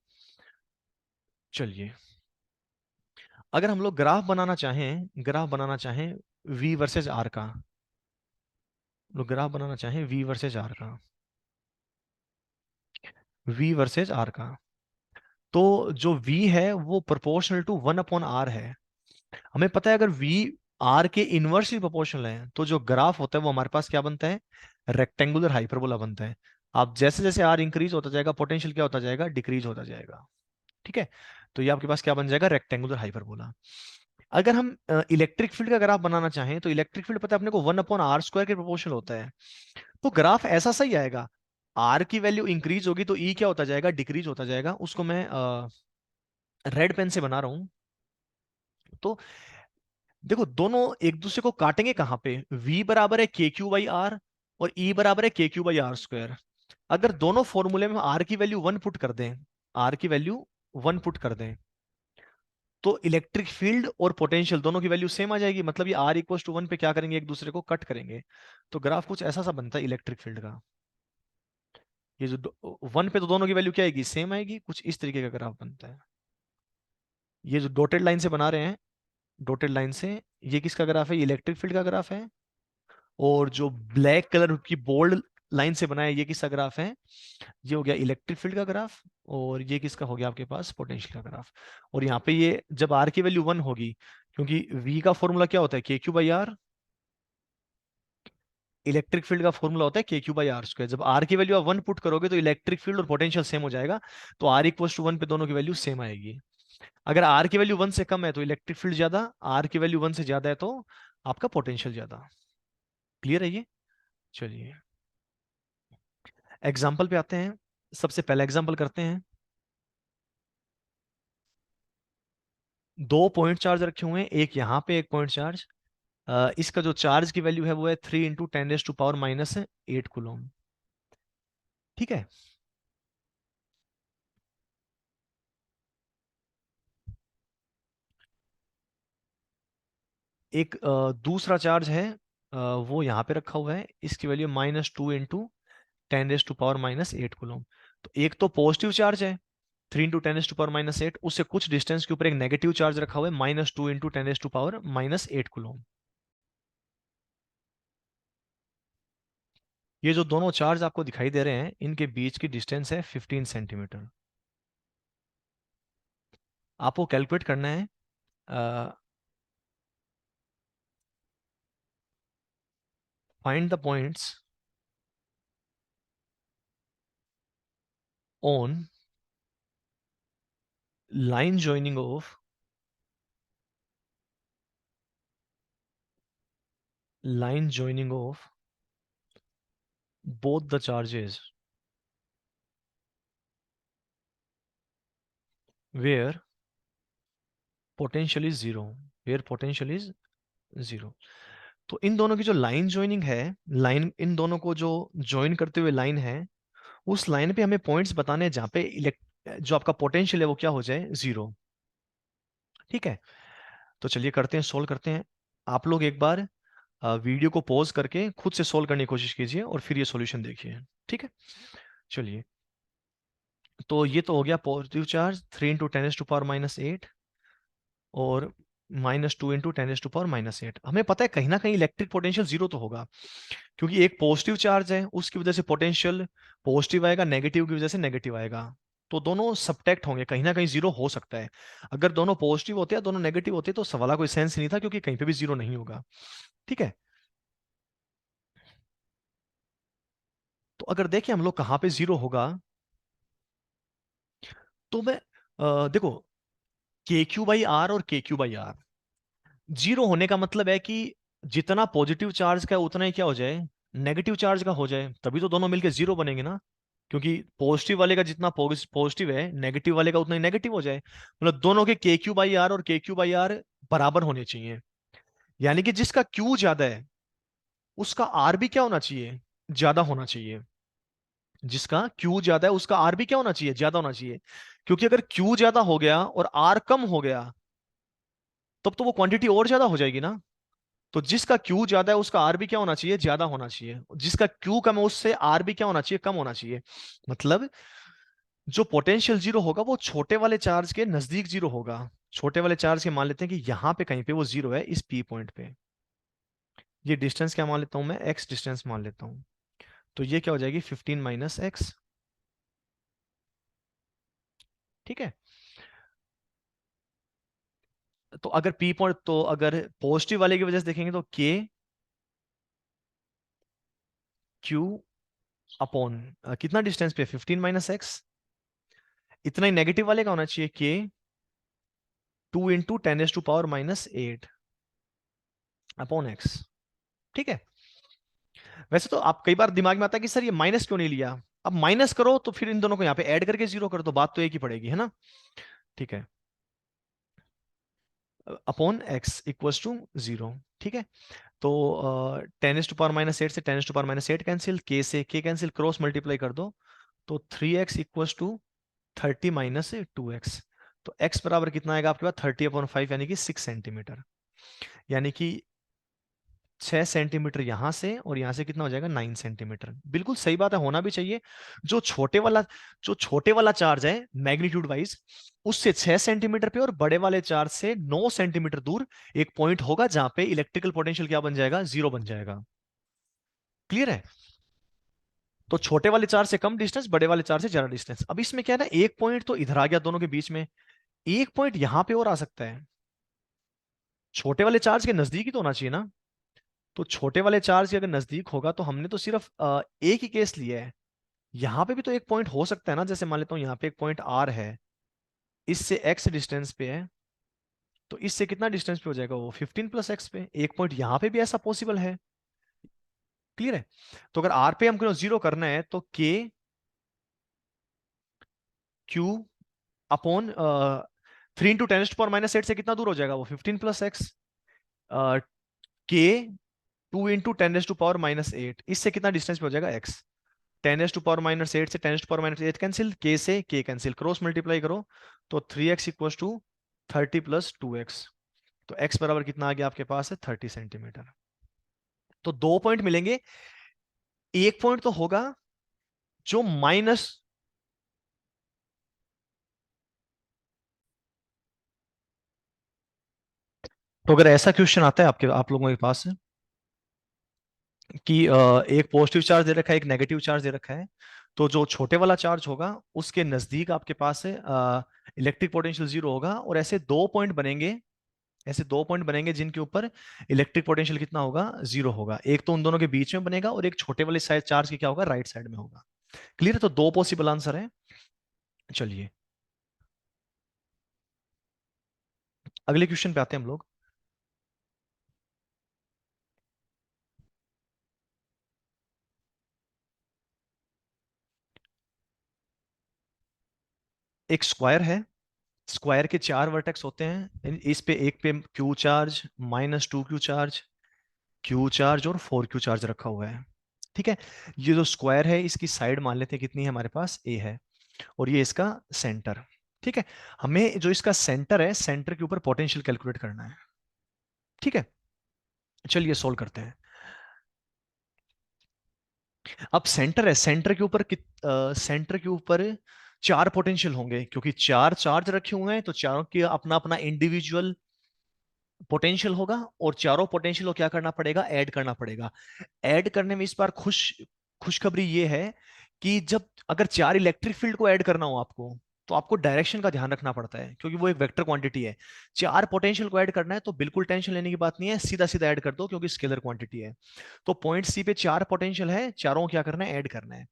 चलिए, अगर हम लोग ग्राफ बनाना चाहें V वर्सेस R का, लोग ग्राफ बनाना चाहें V वर्सेस R का, V वर्सेस R का, तो जो V है वो प्रोपोर्शनल टू 1/R है। हमें पता है अगर V R के इनवर्सली प्रोपोर्शनल है तो जो ग्राफ होता है वो हमारे पास क्या बनता है, रेक्टेंगुलर हाइपरबोला बनता है। आप जैसे जैसे R इंक्रीज होता जाएगा पोटेंशियल क्या होता जाएगा, डिक्रीज होता जाएगा। ठीक है, तो ये आपके पास क्या बन जाएगा, रेक्टेंगुलर हाइपरबोला। अगर हम इलेक्ट्रिक फील्ड का ग्राफ बनाना चाहें तो इलेक्ट्रिक फील्ड पता है अपने को 1/R² के प्रोपोर्शनल होता है। तो ग्राफ ऐसा सही आएगा, आर की वैल्यू इंक्रीज होगी तो ई क्या होता जाएगा, डिक्रीज होता जाएगा। उसको मैं रेड पेन से बना रहा हूं। तो देखो दोनों एक दूसरे को काटेंगे कहां पे, V बराबर है KQ/R और E बराबर है KQ/R²। अगर दोनों फॉर्मूले में R की वैल्यू 1 पुट कर दें, R की वैल्यू 1 पुट कर दें, तो इलेक्ट्रिक फील्ड और पोटेंशियल दोनों की वैल्यू सेम आ जाएगी। मतलब ये R = 1 पे क्या करेंगे, एक दूसरे को कट करेंगे। तो ग्राफ कुछ ऐसा सा बनता है इलेक्ट्रिक फील्ड का। ये जो 1 पे तो दोनों की वैल्यू क्या आएगी, सेम आएगी। कुछ इस तरीके का ग्राफ बनता है। ये जो डॉटेड लाइन से बना रहे हैं, डॉटेड लाइन से, ये किसका ग्राफ है, ये इलेक्ट्रिक फील्ड का ग्राफ है। और जो ब्लैक कलर की बोल्ड लाइन से बनाया, ये किसका ग्राफ है? ये हो गया इलेक्ट्रिक फील्ड का ग्राफ, और ये किसका हो गया आपके पास? पोटेंशियल का ग्राफ। और यहाँ पे ये जब आर की वैल्यू 1 होगी, क्योंकि वी का फॉर्मूला क्या होता है? K Q by R. Electric field का फॉर्मूला होता है K Q by R square. जब आर की वैल्यू आप 1 पुट करोगे तो इलेक्ट्रिक फील्ड और पोटेंशियल सेम हो जाएगा, तो आर इक्वल टू 1 पे दोनों की वैल्यू सेम आएगी। अगर आर की वैल्यू 1 से कम है तो इलेक्ट्रिक फील्ड ज्यादा, आर की वैल्यू 1 से ज्यादा है तो आपका पोटेंशियल ज्यादा। क्लियर है ये? चलिए एग्जाम्पल पे आते हैं। सबसे पहला एग्जाम्पल करते हैं। दो पॉइंट चार्ज रखे हुए हैं, एक यहाँ पे एक पॉइंट चार्ज। इसका जो चार्ज की वैल्यू है वो है 3 × 10⁻⁸ ठीक है। एक दूसरा चार्ज है, वो यहाँ पे रखा हुआ है, इसकी वैल्यू -2 × 10⁻⁸ तो एक तो पॉजिटिव चार्ज है 3 × 10⁻⁸, उससे कुछ डिस्टेंस के ऊपर एक नेगेटिव चार्ज रखा हुआ है -2 × 10⁻⁻⁸ ये जो दोनों चार्ज आपको दिखाई दे रहे हैं, इनके बीच की डिस्टेंस है 15 सेंटीमीटर। आपको कैलकुलेट करना है find the points on line joining of line joining of both the charges where potential is zero, where potential is zero। तो इन दोनों की जो लाइन ज्वाइनिंग है, लाइन इन दोनों को जो ज्वाइन करते हुए लाइन है, उस लाइन पे हमें पॉइंट्स बताने हैं जहां पे जो आपका पोटेंशियल है वो क्या हो जाए? जीरो। ठीक है, तो चलिए करते हैं, सोल्व करते हैं। आप लोग एक बार वीडियो को पॉज करके खुद से सोल्व करने की कोशिश कीजिए और फिर ये सॉल्यूशन देखिए। ठीक है, चलिए। तो ये तो हो गया पॉजिटिव चार्ज 3 × 10⁻⁸ और -2 × 10⁻⁸। हमें पता है कहीं ना कहीं इलेक्ट्रिक पोटेंशियल जीरो तो होगा, क्योंकि एक पॉजिटिव चार्ज है उसकी वजह से पोटेंशियल पॉजिटिव आएगा, नेगेटिव की वजह से नेगेटिव आएगा, तो दोनों सब्ट्रैक्ट होंगे, कहीं ना कहीं जीरो हो सकता है। अगर दोनों पॉजिटिव होते हैं दोनों नेगेटिव होते तो सवाल का कोई सेंस नहीं था, क्योंकि कहीं पे भी जीरो नहीं होगा। ठीक है, तो अगर देखें हम लोग कहाँ पे जीरो होगा, तो मैं देखो के क्यू बाई आर और K Q by are zero होने का मतलब है कि जितना पॉजिटिव चार्ज का है उतना ही क्या हो जाए? नेगेटिव चार्ज का हो जाए, तभी तो दोनों मिलकर जीरो बनेंगे ना। क्योंकि पॉजिटिव वाले का जितना पॉजिटिव है नेगेटिव वाले का उतना ही नेगेटिव हो जाए, मतलब दोनों के के क्यू बाई आर और के क्यू बाई आर बराबर होने चाहिए। यानी कि जिसका क्यू ज्यादा है उसका आर भी क्या होना चाहिए? ज्यादा होना चाहिए। जिसका क्यू ज्यादा है उसका आर भी क्या होना चाहिए? ज्यादा होना चाहिए। क्योंकि अगर क्यू ज्यादा हो गया और आर कम हो गया तब तो वो क्वांटिटी और ज्यादा हो जाएगी ना। तो जिसका क्यू ज्यादा है उसका आर भी क्या होना चाहिए? ज्यादा होना चाहिए। जिसका क्यू कम है उससे आर भी क्या होना चाहिए? कम होना चाहिए। मतलब जो पोटेंशियल जीरो होगा वो छोटे वाले चार्ज के नजदीक जीरो होगा। छोटे वाले चार्ज के मान लेते हैं कि यहां पे कहीं पे वो जीरो है, इस पी पॉइंट पे। ये डिस्टेंस क्या मान लेता हूं मैं? एक्स डिस्टेंस मान लेता हूं। तो ये क्या हो जाएगी? 15 - x। ठीक है, तो अगर पी पॉइंट, तो अगर पॉजिटिव वाले की वजह से देखेंगे तो के क्यू अपॉन कितना डिस्टेंस पे? 15 - x। इतना ही नेगेटिव वाले का होना चाहिए, के 2 × 10⁻⁻8 अपॉन एक्स। ठीक है, वैसे तो आप कई बार दिमाग में आता है कि सर ये माइनस क्यों नहीं लिया। अब माइनस करो तो फिर इन दोनों को यहाँ पे ऐड करके जीरो करो तो बात तो एक ही पड़ेगी, है ना। ठीक है, upon X equals to zero. ठीक है, तो 10⁻⁸ से 10⁻⁸ कैंसिल, के से के कैंसिल, क्रॉस मल्टीप्लाई कर दो तो 3x इक्वल्स टू 30 - 2x। तो x बराबर कितना आएगा आपके पास? 30/5 यानी कि 6 सेंटीमीटर। यानी कि 6 सेंटीमीटर यहां से और यहां से कितना हो जाएगा? 9 सेंटीमीटर। बिल्कुल सही बात है, होना भी चाहिए। जो छोटे वाला जो छोटे वाला चार्ज है मैग्नीट्यूड वाइज, उससे 6 सेंटीमीटर पे और बड़े वाले चार्ज से 9 सेंटीमीटर दूर एक पॉइंट होगा जहां पे इलेक्ट्रिकल पोटेंशियल क्या बन जाएगा? जीरो बन जाएगा। क्लियर है? तो छोटे वाले चार्ज से कम डिस्टेंस, बड़े वाले चार्ज से ज्यादा डिस्टेंस। अब इसमें क्या है ना, एक पॉइंट तो इधर आ गया दोनों के बीच में, एक पॉइंट यहां पे और आ सकता है, छोटे वाले चार्ज के नजदीक ही तो होना चाहिए ना। तो छोटे वाले चार्ज के अगर नजदीक होगा तो हमने तो सिर्फ एक ही केस लिया है, यहाँ पे भी तो एक पॉइंट हो सकता है ना। जैसे मान लेता हूँ यहाँ पे एक पॉइंट आर है, इससे एक्स डिस्टेंस पे है, तो इससे कितना डिस्टेंस पे हो जाएगा वो 15 प्लस एक्स पे, एक पॉइंट यहाँ पे भी ऐसा पॉसिबल है। क्लियर है। तो अगर आर पे हमको जीरो करना है तो के क्यू अपॉन 3 × 10⁻⁸ से कितना दूर हो जाएगा वो 15 + x, के 2 × 10⁻⁸, इससे कितना डिस्टेंस पे हो जाएगा x। 10⁻⁸ से 10⁻⁸ कैंसिल, के से के कैंसिल, क्रॉस मल्टीप्लाई करो तो 3x इक्वल टू 30 + 2x। तो x बराबर कितना आ गया आपके पास है 30 सेंटीमीटर। तो दो पॉइंट मिलेंगे, एक पॉइंट तो होगा जो माइनस, तो अगर ऐसा क्वेश्चन आता है आपके आप लोगों के पास कि एक पॉजिटिव चार्ज दे रखा है, एक नेगेटिव चार्ज दे रखा है, तो जो छोटे वाला चार्ज होगा उसके नजदीक आपके पास है इलेक्ट्रिक पोटेंशियल जीरो होगा, और ऐसे दो पॉइंट बनेंगे, ऐसे दो पॉइंट बनेंगे जिनके ऊपर इलेक्ट्रिक पोटेंशियल कितना होगा जीरो होगा। एक तो उन दोनों के बीच में बनेगा और एक छोटे वाले साइड चार्ज के क्या होगा राइट साइड में होगा। क्लियर है। तो दो पॉसिबल आंसर है। चलिए अगले क्वेश्चन पे आते हैं हम लोग। एक स्क्वायर है, स्क्वायर के चार वर्टेक्स होते हैं, इस पे एक पे Q charge, -2 Q charge, Q charge और 4 क्यू चार्ज रखा हुआ है। ठीक है। ये जो स्क्वायर है इसकी साइड मान लेते हैं कितनी है हमारे पास, ए है, और ये इसका सेंटर। ठीक है। हमें जो इसका सेंटर है, सेंटर के ऊपर पोटेंशियल कैलकुलेट करना है। ठीक है। चलिए सोल्व करते हैं। अब सेंटर है, सेंटर के ऊपर सेंटर के ऊपर चार पोटेंशियल होंगे, क्योंकि चार चार्ज रखे हुए हैं तो चारों की अपना अपना इंडिविजुअल पोटेंशियल होगा, और चारों पोटेंशियल को क्या करना पड़ेगा, ऐड करना पड़ेगा। ऐड करने में इस बार खुशखबरी ये है कि जब अगर चार इलेक्ट्रिक फील्ड को ऐड करना हो आपको, तो आपको डायरेक्शन का ध्यान रखना पड़ता है, क्योंकि वो एक वेक्टर क्वांटिटी है। चार पोटेंशियल को ऐड करना है तो बिल्कुल टेंशन लेने की बात नहीं है, सीधा सीधा ऐड कर दो, क्योंकि स्केलर क्वांटिटी है। तो पॉइंट सी पे चार पोटेंशियल है, चारों को क्या करना है, ऐड करना है।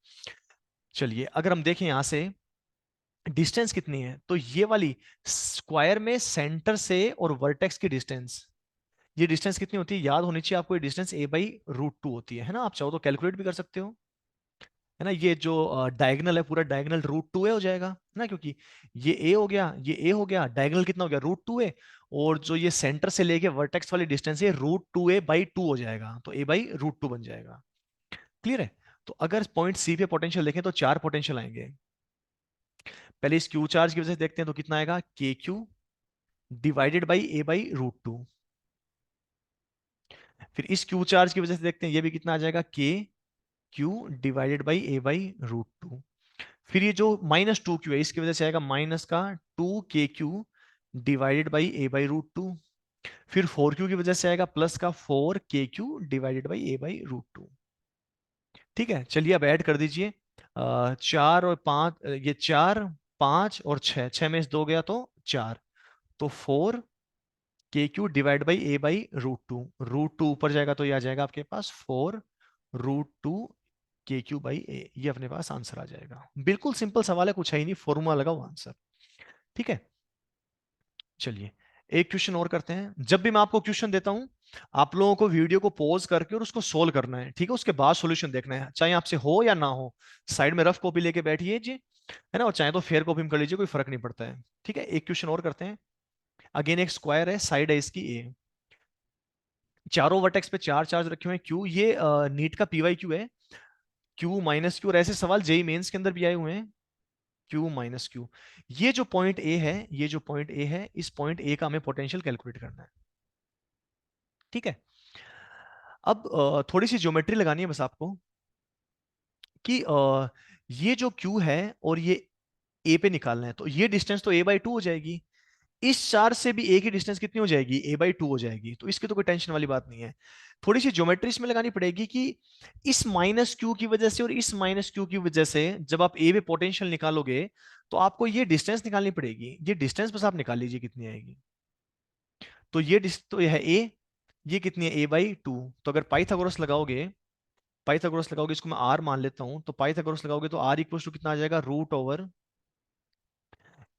चलिए अगर हम देखें यहां से डिस्टेंस कितनी है, तो ये वाली स्क्वायर में सेंटर से और वर्टेक्स की डिस्टेंस, ये डिस्टेंस कितनी होती है, याद होनी चाहिए आपको, ये डिस्टेंस a/√2 होती है ना। आप चाहो तो कैलकुलेट भी कर सकते हो, है ना। ये जो डायगनल है पूरा डायगनल √2 हो जाएगा, है ना, क्योंकि ये a हो गया, ये a हो गया, डायगनल कितना हो गया √2 है, और जो ये सेंटर से लेके वर्टेक्स वाली डिस्टेंस है √2a/2 हो जाएगा, तो a/√2 बन जाएगा। क्लियर है। तो अगर पॉइंट सी पे पोटेंशियल देखें तो चार पोटेंशियल आएंगे। पहले इस क्यू चार्ज की वजह से देखते हैं तो कितना आएगा, KQ डिवाइडेड बाई a/√2। फिर इस क्यू चार्ज की वजह से देखते हैं ये भी कितना आ जाएगा, KQ डिवाइडेड बाई a/√2। फिर ये जो -2Q है इसकी वजह से आएगा माइनस का 2KQ डिवाइडेड बाई a/√2। फिर 4Q की वजह से आएगा प्लस का 4KQ डिवाइडेड बाई a/√2। ठीक है। चलिए अब ऐड कर दीजिए, 4 और 5, ये 4, 5 और 6, 6 में से 2 गया तो 4, तो 4KQ डिवाइड बाई a/√2, √2 ऊपर जाएगा तो ये आ जाएगा आपके पास 4√2KQ/a, ये अपने पास आंसर आ जाएगा। बिल्कुल सिंपल सवाल है, कुछ है ही नहीं, फॉर्मूला लगाओ आंसर। ठीक है। चलिए एक क्वेश्चन और करते हैं। जब भी मैं आपको क्वेश्चन देता हूं, आप लोगों को वीडियो को पॉज करके और उसको सोल्व करना है, ठीक है, उसके बाद सॉल्यूशन देखना है, चाहे आपसे हो या ना हो। साइड में रफ कॉपी लेके बैठिए जी, है ना, और चाहे तो फेयर कॉपी में कर लीजिए, कोई फर्क नहीं पड़ता है। ठीक है। एक क्वेश्चन और करते हैं। अगेन एक स्क्वायर है, साइड है इसकी ए, चारों वर्टेक्स पे चार चार्ज रखे हुए हैं क्यू, ये नीट का PYQ है, Q-Q, और ऐसे सवाल जेई मेंस के अंदर भी आए हुए हैं, Q-Q। ये जो पॉइंट ए है, ये जो पॉइंट ए है, इस पॉइंट ए का हमें पोटेंशियल कैलकुलेट करना है। ठीक है। अब थोड़ी सी ज्योमेट्री लगानी है बस आपको, कि ये जो Q है और ये ए पे निकालना है, तो ये डिस्टेंस तो a/2 हो जाएगी, इस चार्ज से भी ए की डिस्टेंस कितनी हो जाएगी, a/2 हो जाएगी। तो इसकी तो कोई टेंशन वाली बात नहीं है। थोड़ी सी ज्योमेट्री इसमें लगानी पड़ेगी कि इस माइनस क्यू की वजह से और इस माइनस क्यू की वजह से जब आप ए पे पोटेंशियल निकालोगे तो आपको ये डिस्टेंस निकालनी पड़ेगी। ये डिस्टेंस बस आप निकाल लीजिए कितनी आएगी। तो तो यह है ए, ये कितनी है a/2। तो अगर पाइथागोरस लगाओगे, पाइथागोरस लगाओगे, इसको मैं आर मान लेता हूं, तो पाइथागोरस लगाओगे तो आर इक्वल टू कितना आ जाएगा,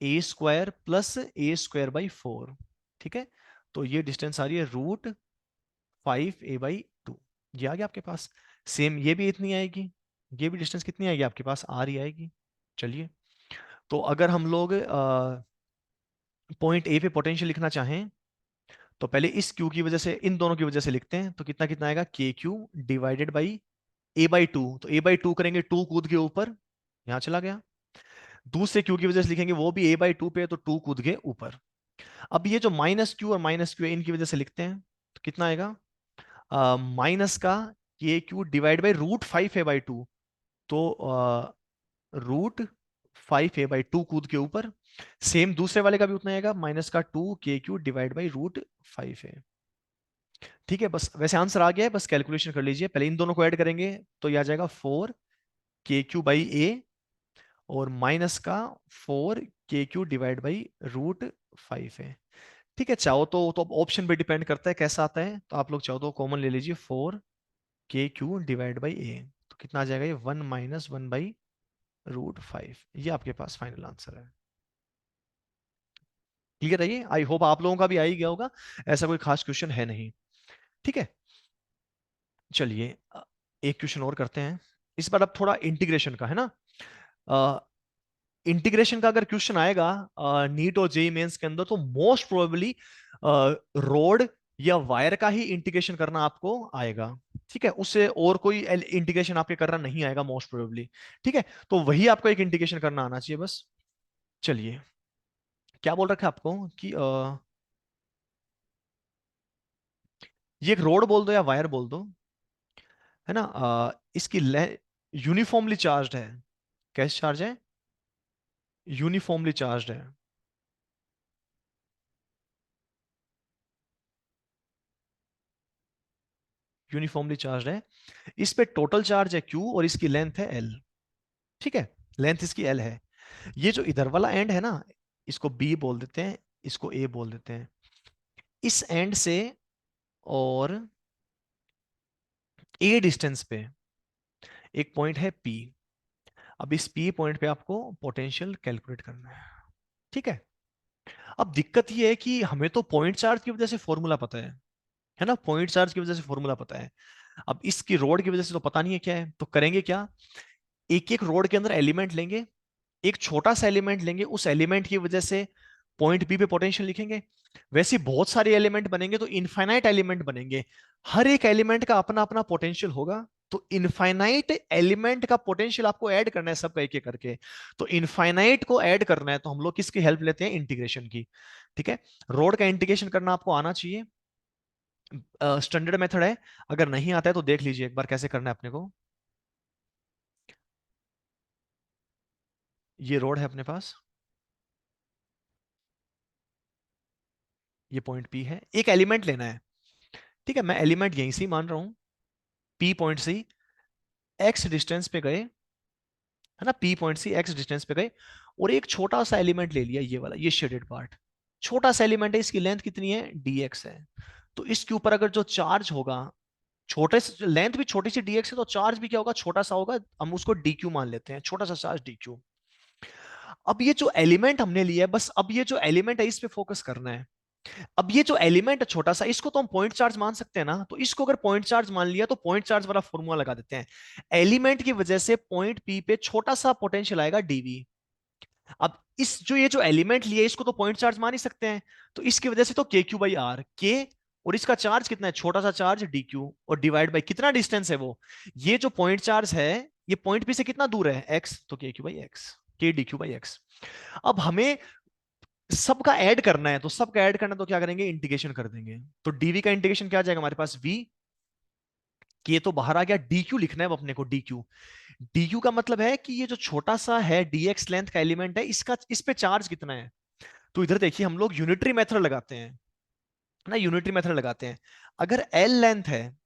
√a² प्लस a²/4। ठीक है, तो ये डिस्टेंस आ रही है √5a/2। ये आ गया आपके पास। सेम ये भी इतनी आएगी, ये भी डिस्टेंस कितनी आएगी आपके पास, आर ही आएगी। चलिए, तो अगर हम लोग पॉइंट ए पे पोटेंशियल लिखना चाहें तो पहले इस क्यू की वजह से, इन दोनों की वजह से लिखते हैं। तो कितना कितना आएगा, KQ डिवाइडेड बाई a/2। तो a/2 करेंगे, 2 कूद के ऊपर, यहां चला गया। दूसरे क्यू की वजह से लिखेंगे वो भी a/2 पे, तो 2 कूद के ऊपर। अब ये जो माइनस क्यू और माइनस क्यू है इनकी वजह से लिखते हैं, तो कितना आएगा, माइनस का KQ डिवाइड बाई √5a/2। तो √5a/2 कूद के ऊपर। सेम दूसरे वाले का भी उतना आएगा, माइनस का 2KQ डिवाइड बाई √5a। ठीक है, बस वैसे आंसर आ गया है, बस कैलकुलेशन कर लीजिए। पहले इन दोनों को ऐड करेंगे तो ये आ जाएगा 4KQ/a और माइनस का 4KQ डिवाइड बाई √5a। ठीक है, चाहो तो अब ऑप्शन पे डिपेंड करता है कैसा आता है। तो आप लोग चाहो तो कॉमन ले लीजिए, 4KQ डिवाइड बाई a। तो कितना आ जाएगा ये, 1 - 1/√5। ये आपके पास फाइनल आंसर है। क्लियर है ये? आई होप आप लोगों का भी आ ही गया होगा, ऐसा कोई खास क्वेश्चन है नहीं। ठीक है, चलिए एक क्वेश्चन और करते हैं। इस बार अब थोड़ा इंटीग्रेशन का है ना। इंटीग्रेशन का अगर क्वेश्चन आएगा नीट और जेई मेंस के अंदर, तो मोस्ट प्रोबेबली रोड या वायर का ही इंटीग्रेशन करना आपको आएगा। ठीक है, उससे और कोई इंटीग्रेशन आपके करना नहीं आएगा मोस्ट प्रोबेबली। ठीक है, तो वही आपको एक इंटीग्रेशन करना आना चाहिए बस। चलिए, क्या बोल रखा है आपको कि ये एक रोड बोल दो या वायर बोल दो, है ना। इसकी यूनिफॉर्मली चार्ज है। कैसे चार्ज है, यूनिफॉर्मली चार्ज है। यूनिफॉर्मली चार्ज है। इस पे टोटल चार्ज है Q और इसकी लेंथ है L। ठीक है, लेंथ इसकी L है। ये जो इधर वाला एंड है ना, इसको B बोल देते हैं, इसको A बोल देते हैं। इस एंड से और A डिस्टेंस पे एक पॉइंट है P। अब इस P पॉइंट पे आपको पोटेंशियल कैलकुलेट करना है। ठीक है, अब दिक्कत ये है कि हमें तो पॉइंट चार्ज की वजह से फॉर्मूला पता है ना, पॉइंट चार्ज की वजह से फॉर्मूला पता है। अब इसकी रोड की वजह से तो पता नहीं है क्या है। तो करेंगे क्या, एक एक रोड के अंदर एलिमेंट लेंगे, एक छोटा सा एलिमेंट लेंगे, उस एलिमेंट की वजह से पॉइंट बी पे पोटेंशियल लिखेंगे। वैसे बहुत सारे एलिमेंट बनेंगे तो इनफाइनाइट एलिमेंट बनेंगे, हर एक एलिमेंट का अपना अपना पोटेंशियल होगा। तो इनफाइनाइट एलिमेंट का पोटेंशियल आपको ऐड करना है सबका एक एक करके। तो इनफाइनाइट को ऐड करना है तो हम लोग किसकी हेल्प लेते हैं, इंटीग्रेशन की। ठीक है, रोड का इंटीग्रेशन करना आपको आना चाहिए, स्टैंडर्ड मेथड है। अगर नहीं आता है तो देख लीजिए एक बार कैसे करना है अपने को। ये रोड है अपने पास, ये पॉइंट पी है, एक एलिमेंट लेना है। ठीक है, मैं एलिमेंट यहीं से ही मान रहा हूं, पी पॉइंट से ही एक्स डिस्टेंस पे गए, है ना, पी पॉइंट से एक्स डिस्टेंस पे गए और एक छोटा सा एलिमेंट ले लिया, ये वाला, ये शेडेड पार्ट। छोटा सा एलिमेंट है, इसकी लेंथ कितनी है, dx है। तो इसके ऊपर अगर जो चार्ज होगा, छोटे से लेंथ भी छोटी सी dx है, तो चार्ज भी क्या होगा, छोटा सा होगा। हम उसको dq मान लेते हैं, छोटा सा चार्ज dq। अब ये जो एलिमेंट हमने लिया है, बस अब ये जो एलिमेंट है इस पे फोकस करना है। अब ये जो एलिमेंट है छोटा सा, इसको तो हम पॉइंट चार्ज मान सकते हैं ना। तो इसको अगर पॉइंट चार्ज मान लिया तो पॉइंट चार्ज वाला फॉर्मूला लगा देते हैं। एलिमेंट की वजह से पॉइंट पी पे छोटा सा पोटेंशियल आएगा डीवी। अब इस जो ये जो एलिमेंट लिया इसको तो पॉइंट चार्ज मान ही सकते हैं। तो इसकी वजह से तो KQ/R के, और इसका चार्ज कितना है, छोटा सा चार्ज DQ, और डिवाइड बाई कितना डिस्टेंस है वो, ये जो पॉइंट चार्ज है ये पॉइंट पी से कितना दूर है, x, तो KQ/x, KdQ/x। अब हमें सबका ऐड करना है, तो सबका ऐड करना है तो क्या करेंगे, इंटीग्रेशन कर देंगे। तो डीवी का इंटीग्रेशन क्या आ जाएगा हमारे पास, v, के तो बाहर आ गया, dq लिखना है अब अपने को, dq। dq का मतलब है कि ये जो छोटा सा है dx लेंथ का एलिमेंट है, इसका इस पे चार्ज कितना है। तो इधर देखिए हम लोग यूनिटरी मेथड लगाते हैं ना, यूनिटरी मेथड लगाते हैं। अगर एल लेंथ है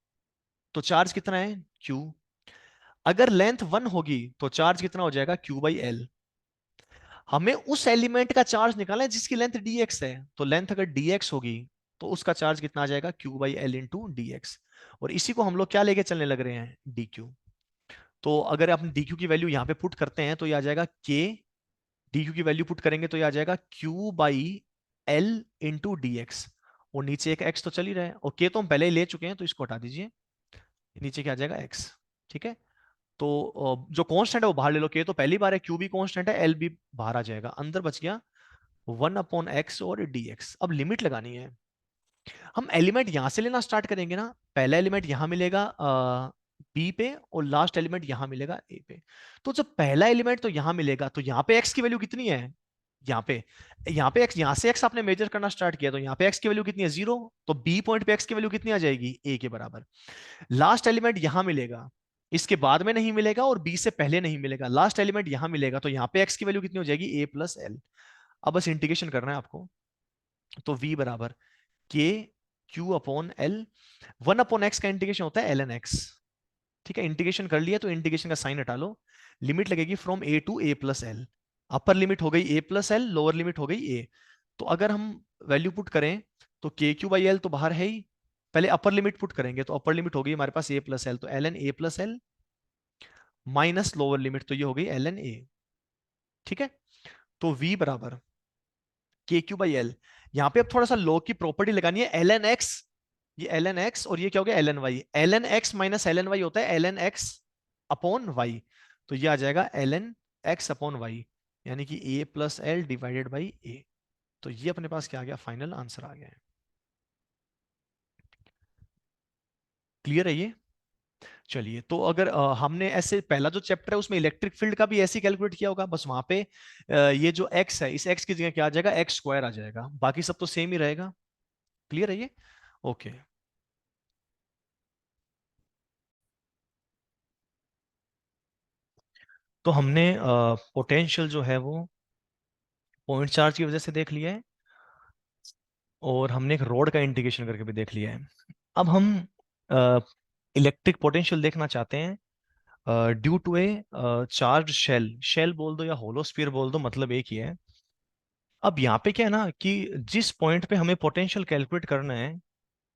तो चार्ज कितना है, क्यू। अगर लेंथ 1 होगी तो चार्ज कितना हो जाएगा, क्यू बाई एल। हमें उस एलिमेंट का चार्ज निकालना है जिसकी लेंथ dx है, तो लेंथ अगर dx होगी तो उसका चार्ज कितना आ जाएगा, q by L into D x. और इसी को हम लोग क्या लेके चलने लग रहे हैं, dq। तो अगर आप dq की वैल्यू यहाँ पे पुट करते हैं तो ये आ जाएगा k, dq की वैल्यू पुट करेंगे तो ये आ जाएगा q by L into D x. और नीचे एक x तो चल ही रहा है, और k तो हम पहले ही ले चुके हैं तो इसको हटा दीजिए, नीचे क्या आ जाएगा x। ठीक है। तो जो कांस्टेंट है वो बाहर ले लो, k तो पहली बार है, q भी कांस्टेंट है, l भी बाहर आ जाएगा, अंदर बच गया 1/x और dx। अब लिमिट लगानी है। हम एलिमेंट यहां से लेना स्टार्ट करेंगे ना, पहला एलिमेंट यहां मिलेगा बी पे और लास्ट एलिमेंट यहां मिलेगा ए पे। तो जब पहला एलिमेंट तो यहां मिलेगा तो यहां पे x की वैल्यू कितनी है, यहाँ पे x, यहां से x आपने मेजर करना स्टार्ट किया तो यहाँ पे x की वैल्यू कितनी है, 0। तो बी पॉइंट पे x की वैल्यू कितनी आ जाएगी, a के बराबर। लास्ट एलिमेंट यहां मिलेगा, इसके बाद में नहीं मिलेगा और b से पहले नहीं मिलेगा, लास्ट एलिमेंट यहां मिलेगा तो यहाँ पे x की वैल्यू कितनी हो जाएगी, a प्लस एल। अब बस इंटीग्रेशन करना है आपको। तो v बराबर के क्यू अपॉन एल, 1/x का इंटीग्रेशन होता है ln x। ठीक है, इंटीग्रेशन कर लिया तो इंटीग्रेशन का साइन हटा लो। लिमिट लगेगी from a to a plus L. Upper limit हो गई a plus L, lower limit हो गई a। तो अगर हम वैल्यू पुट करें तो के क्यू बाई एल तो बाहर है ही, पहले अपर लिमिट पुट करेंगे तो अपर लिमिट हो गई हमारे पास a प्लस एल, तो ln a plus L minus lower limit तो ये हो गई ln a। ठीक है। तो v बराबर के क्यू बाई एल, यहाँ पे अब थोड़ा सा लॉग की प्रॉपर्टी लगानी है, ln x, ये ln x और ये क्या हो गया ln y। ln x minus ln y होता है ln x अपॉन y। तो ये आ जाएगा ln x अपॉन y, यानी कि a plus L divided by a। तो ये अपने पास क्या आ गया, फाइनल आंसर आ गया है। क्लियर है ये। चलिए, तो अगर हमने ऐसे पहला जो चैप्टर है उसमें इलेक्ट्रिक फील्ड का भी ऐसे कैलकुलेट किया होगा, बस वहां पे ये जो x है इस x की जगह क्या आ जाएगा, एक्स स्क्वायर आ जाएगा, बाकी सब तो सेम ही रहेगा। क्लियर है ये। ओके। तो हमने पोटेंशियल जो है वो पॉइंट चार्ज की वजह से देख लिया है, और हमने एक रॉड का इंटीग्रेशन करके भी देख लिया है। अब हम इलेक्ट्रिक पोटेंशियल देखना चाहते हैं due to a charge shell. Shell बोल दो या होलोस्फीयर बोल दो, मतलब एक ही है। अब यहाँ पे क्या है ना कि जिस पॉइंट पे हमें पोटेंशियल कैलकुलेट करना है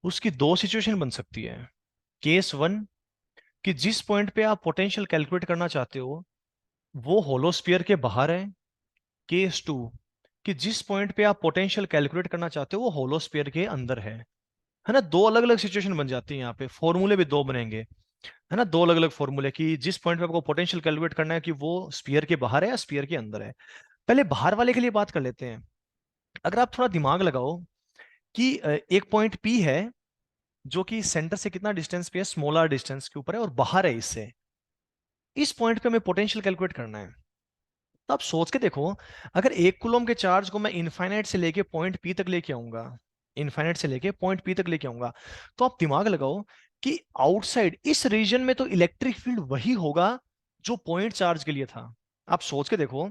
उसकी दो सिचुएशन बन सकती है। केस वन, कि जिस पॉइंट पे आप पोटेंशियल कैलकुलेट करना चाहते हो वो होलोस्फीयर के बाहर है। केस टू, कि जिस पॉइंट पे आप पोटेंशियल कैलकुलेट करना चाहते हो वो होलोस्फीयर के अंदर है ना। दो अलग अलग सिचुएशन बन जाती है, यहाँ पे फॉर्मूले भी दो बनेंगे, है ना, दो अलग अलग फॉर्मूले कि जिस पॉइंट पे आपको पोटेंशियल कैलकुलेट करना है कि वो स्फीयर के बाहर है या स्फीयर के अंदर है। पहले बाहर वाले के लिए बात कर लेते हैं। अगर आप थोड़ा दिमाग लगाओ कि एक पॉइंट पी है जो कि सेंटर से कितना डिस्टेंस पे है, स्मॉलर डिस्टेंस के ऊपर है और बाहर है इससे, इस पॉइंट पे हमें पोटेंशियल कैलकुलेट करना है। तो आप सोच के देखो, अगर एक कूलम के चार्ज को मैं इनफाइनाइट से लेके पॉइंट पी तक लेके आऊंगा, इनफाइनाइट से लेके पॉइंट पी तक लेके आऊंगा, तो आप दिमाग लगाओ कि आउटसाइड इस रीजन में तो इलेक्ट्रिक फील्ड वही होगा जो पॉइंट चार्ज के लिए था। आप सोच के देखो,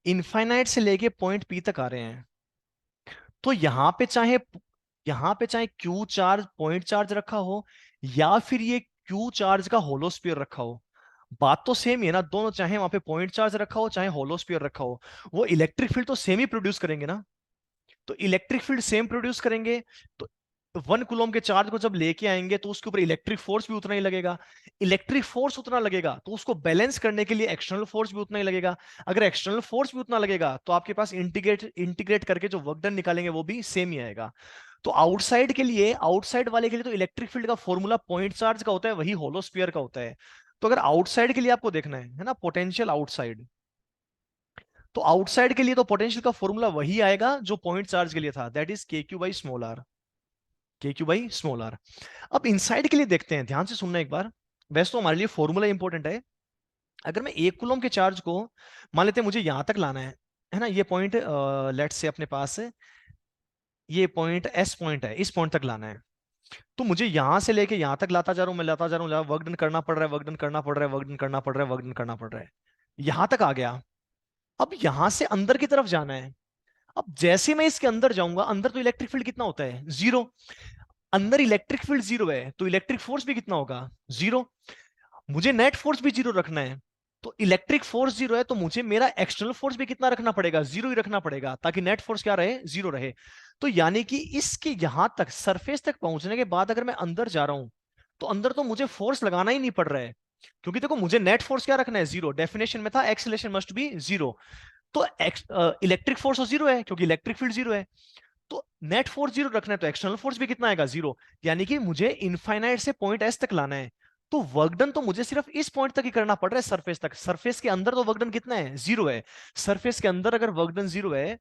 इनफाइनाइट से लेके पॉइंट पी तक आ रहे हैं, तो यहां पे चाहे क्यू चार्ज पॉइंट चार्ज रखा हो या फिर ये क्यू चार्ज का होलोस्फीयर रखा हो, बात तो सेम ही है ना दोनों, चाहे वहां पे पॉइंट चार्ज रखा हो चाहे होलोस्फीयर रखा हो, वो इलेक्ट्रिक फील्ड तो सेम ही प्रोड्यूस करेंगे ना। तो इलेक्ट्रिक फील्ड सेम प्रोड्यूस करेंगे, तो 1 कूलम के चार्ज को जब लेके आएंगे तो उसके ऊपर इलेक्ट्रिक फोर्स भी उतना ही लगेगा। इलेक्ट्रिक फोर्स उतना लगेगा तो उसको बैलेंस करने के लिए एक्सटर्नल फोर्स भी उतना ही लगेगा। अगर एक्सटर्नल फोर्स भी उतना लगेगा तो आपके पास इंटीग्रेट इंटीग्रेट करके जो वर्क डन निकालेंगे वो भी सेम ही आएगा। तो आउटसाइड के लिए, आउटसाइड वाले के लिए तो इलेक्ट्रिक फील्ड का फॉर्मूला पॉइंट चार्ज का होता है, वही होलोस्फीयर का होता है। तो अगर आउटसाइड के लिए आपको देखना है ना, पोटेंशियल आउटसाइड, तो आउटसाइड के लिए तो पोटेंशियल का फॉर्मूला वही आएगा जो पॉइंट चार्ज के लिए था, दैट इज के क्यू बाई स्मॉल आर। के क्यू बाई स्मॉल आर। अब इनसाइड के लिए देखते हैं, ध्यान से सुनना एक बार। वैसे तो हमारे लिए फॉर्मूला इंपॉर्टेंट है। अगर मैं 1 कूलम के चार्ज को मान लेते हैं मुझे यहां तक लाना है ना, ये पॉइंट लेट्स से अपने पास है, ये पॉइंट एस पॉइंट है, इस पॉइंट तक लाना है। तो मुझे यहां से लेके यहां तक लाता जा रहा हूं, मैं लाता जा रहा हूं, वर्क डन करना पड़ रहा है, वर्क डन करना पड़ रहा है, वर्क डन करना पड़ रहा है, वर्क डन करना पड़ रहा है। यहां तक आ गया। अब यहां से अंदर की तरफ जाना है। अब जैसे मैं इसके अंदर जाऊंगा, अंदर तो इलेक्ट्रिक फील्ड कितना होता है, जीरो। अंदर इलेक्ट्रिक फील्ड जीरो है तो इलेक्ट्रिक फोर्स भी कितना होगा, जीरो। मुझे नेट फोर्स भी जीरो रखना है, तो इलेक्ट्रिक फोर्स जीरो है तो मुझे मेरा एक्सटर्नल फोर्स भी कितना रखना पड़ेगा, जीरो ही रखना पड़ेगा, ताकि नेट फोर्स क्या रहे, जीरो रहे। तो यानी कि इसके यहां तक सरफेस तक पहुंचने के बाद अगर मैं अंदर जा रहा हूं, तो अंदर तो मुझे फोर्स लगाना ही नहीं पड़ रहा है, क्योंकि देखो मुझे नेट फोर्स क्या रखना है, जीरो। डेफिनेशन में था एक्सीलरेशन मस्ट बी जीरो। तो इलेक्ट्रिक फोर्स तो जीरो है क्योंकि इलेक्ट्रिक फील्ड जीरो है। तो नेट फोर्स जीरो रखना है तो एक्सटर्नल फोर्स भी कितना आएगा, जीरो। यानी कि मुझे इनफाइनाइट से पॉइंट एस तक लाना है। तो वर्क डन तो मुझे सिर्फ इस पॉइंट तक ही करना पड़ रहा है, सरफेस तक। सरफेस के अंदर तो वर्क डन कितना है, जीरो है। सरफेस के अंदर अगर वर्क डन जीरो है,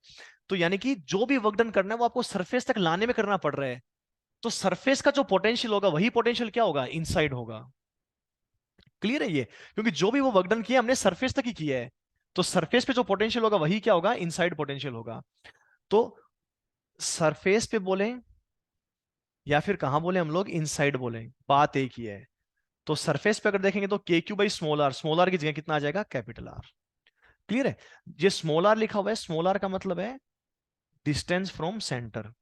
तो यानी कि जो भी वर्क डन करना है वो आपको सरफेस तक लाने में करना पड़ रहा है। तो सरफेस का जो पोटेंशियल होगा वही पोटेंशियल क्या होगा, इनसाइड होगा। क्लियर है ये, क्योंकि जो भी वो वर्क डन किया हमने सरफेस तक ही किया है। तो सरफेस पे जो पोटेंशियल होगा वही क्या होगा, इनसाइड पोटेंशियल होगा। तो सरफेस पे बोले या फिर कहां बोले हम लोग, इनसाइड बोले, बात एक ही है। तो सरफेस पे अगर देखेंगे तो K Q by small R, small R की जगह कितना आ जाएगा, कैपिटल आर। क्लियर है। ये स्मॉल आर लिखा हुआ है, स्मॉल आर का मतलब है डिस्टेंस फ्रॉम सेंटर।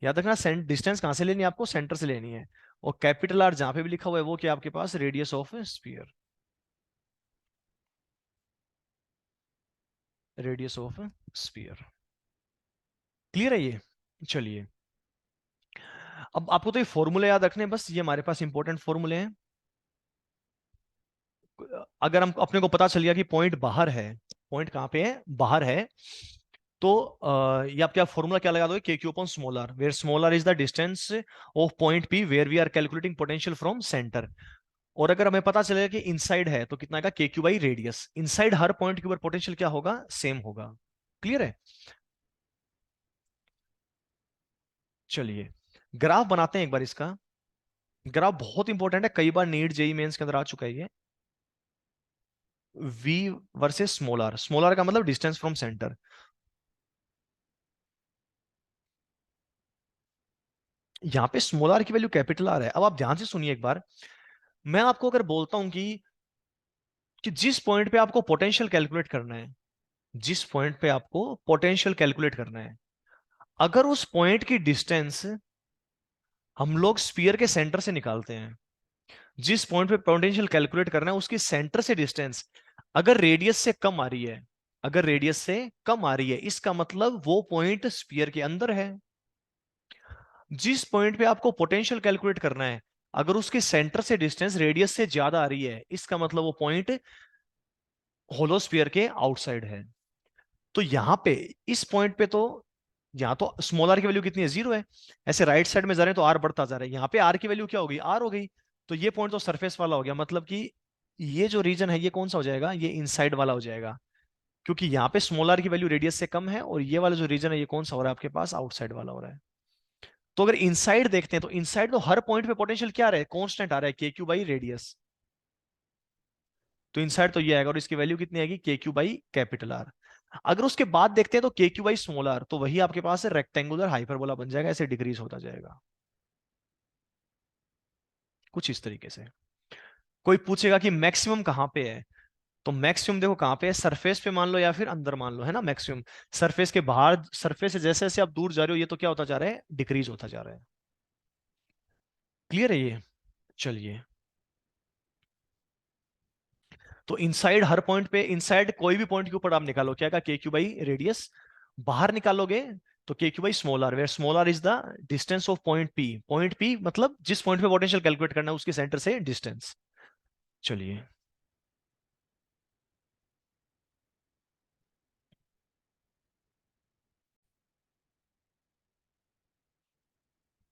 याद रखना, डिस्टेंस कहां से लेनी है आपको, सेंटर से लेनी है। और कैपिटल आर जहां पे भी लिखा हुआ है वो क्या आपके पास, radius of sphere. Radius of sphere. Clear है ये। चलिए, अब आपको तो ये फॉर्मूले याद रखने हैं, बस ये हमारे पास इंपॉर्टेंट फॉर्मूले हैं। अगर हम अपने को पता चल गया कि पॉइंट बाहर है, पॉइंट कहां पे है, बाहर है, तो ये आप क्या फॉर्मूला क्या लगा दोगे, K Q upon small R, where small R is the distance of point P where we are calculating potential from centre. और अगर हमें पता चलेगा कि इनसाइड है तो कितना का, के Q by radius. Inside her point के ऊपर पोटेंशियल क्या होगा, सेम होगा। क्लियर है। चलिए, ग्राफ बनाते हैं एक बार इसका। ग्राफ बहुत इंपॉर्टेंट है, कई बार नीट जेई मेंस के अंदर आ चुका है ये। V versus small R, small R का मतलब डिस्टेंस फ्रॉम सेंटर। यहाँ पे स्मॉल आर की वैल्यू कैपिटल आर है। अब आप ध्यान से सुनिए एक बार, मैं आपको अगर बोलता हूं कि जिस पॉइंट पे आपको पोटेंशियल कैलकुलेट करना है, जिस पॉइंट पे आपको पोटेंशियल कैलकुलेट करना है, अगर उस पॉइंट की डिस्टेंस हम लोग स्फीयर के सेंटर से निकालते हैं, जिस पॉइंट पे पोटेंशियल कैलकुलेट करना है उसकी सेंटर से डिस्टेंस अगर रेडियस से कम आ रही है, अगर रेडियस से कम आ रही है, इसका मतलब वो पॉइंट स्फीयर के अंदर है। जिस पॉइंट पे आपको पोटेंशियल कैलकुलेट करना है, अगर उसके सेंटर से डिस्टेंस रेडियस से ज्यादा आ रही है, इसका मतलब वो पॉइंट होलोस्फीयर के आउटसाइड है। तो यहां पे इस पॉइंट पे तो, यहां तो स्मॉल आर की वैल्यू कितनी है, जीरो है। ऐसे राइट साइड में जा रहे हैं तो आर बढ़ता जा रहा है, यहाँ पे आर की वैल्यू क्या होगी, आर हो गई। तो ये पॉइंट तो सरफेस वाला हो गया, मतलब कि ये जो रीजन है ये कौन सा हो जाएगा, ये इनसाइड वाला हो जाएगा। क्योंकि यहाँ पे स्मॉल आर की वैल्यू रेडियस से कम है, और ये वाला जो रीजन है ये कौन सा हो रहा है आपके पास, आउटसाइड वाला हो रहा है। तो अगर इनसाइड देखते हैं तो इनसाइड तो हर पॉइंट पे पोटेंशियल क्या आ रहा है, कॉन्स्टेंट आ रहा है, के क्यू बाई रेडियस। तो इनसाइड तो ये आएगा, और इसकी वैल्यू कितनी आएगी, के क्यू बाई कैपिटल आर। अगर उसके बाद देखते हैं तो K Q by small are, तो वही आपके पास है रेक्टेंगुलर हाइपरबोला बन जाएगा, ऐसे डिक्रीज होता जाएगा कुछ इस तरीके से। कोई पूछेगा कि मैक्सिमम कहां पे है, तो मैक्सिमम देखो कहां पे है, सरफेस पे मान लो या फिर अंदर मान लो, है ना मैक्सिमम। सरफेस के बाहर, सरफेस से जैसे जैसे आप दूर जा रहे हो ये तो क्या होता जा रहा है, डिक्रीज होता जा रहा है। क्लियर है ये। चलिए, तो इनसाइड हर पॉइंट पे, इनसाइड कोई भी पॉइंट के ऊपर आप निकालो, क्या का, के क्यू बाई रेडियस। बाहर निकालोगे तो K Q by small R, where small R is the distance of point P. Point P मतलब जिस पॉइंट पे पोटेंशियल कैलकुलेट करना है उसके सेंटर से डिस्टेंस। चलिए,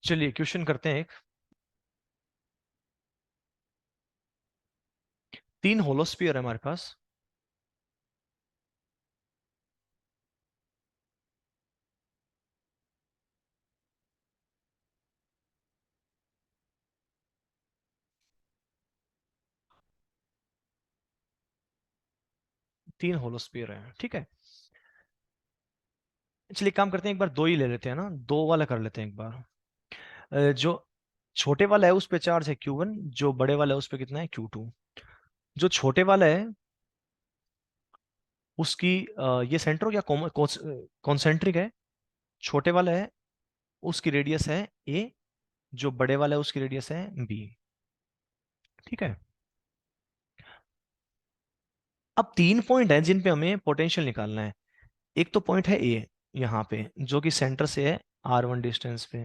चलिए क्वेश्चन करते हैं एक। तीन होलोस्फीयर है हमारे पास। तीन होलोस्फीयर है, ठीक है। चलिए काम करते हैं, एक बार दो ही ले लेते हैं ना, दो वाला कर लेते हैं एक बार। जो छोटे वाला है उस पे चार्ज है Q1, जो बड़े वाला है उस पे कितना है, Q2। जो छोटे वाला है उसकी ये सेंटर हो गया, कॉन्सेंट्रिक है, छोटे वाला है उसकी रेडियस है ए, जो बड़े वाला है उसकी रेडियस है बी। ठीक है। अब 3 पॉइंट हैं जिन पे हमें पोटेंशियल निकालना है। एक तो पॉइंट है ए यहाँ पे, जो कि सेंटर से है R1 डिस्टेंस पे।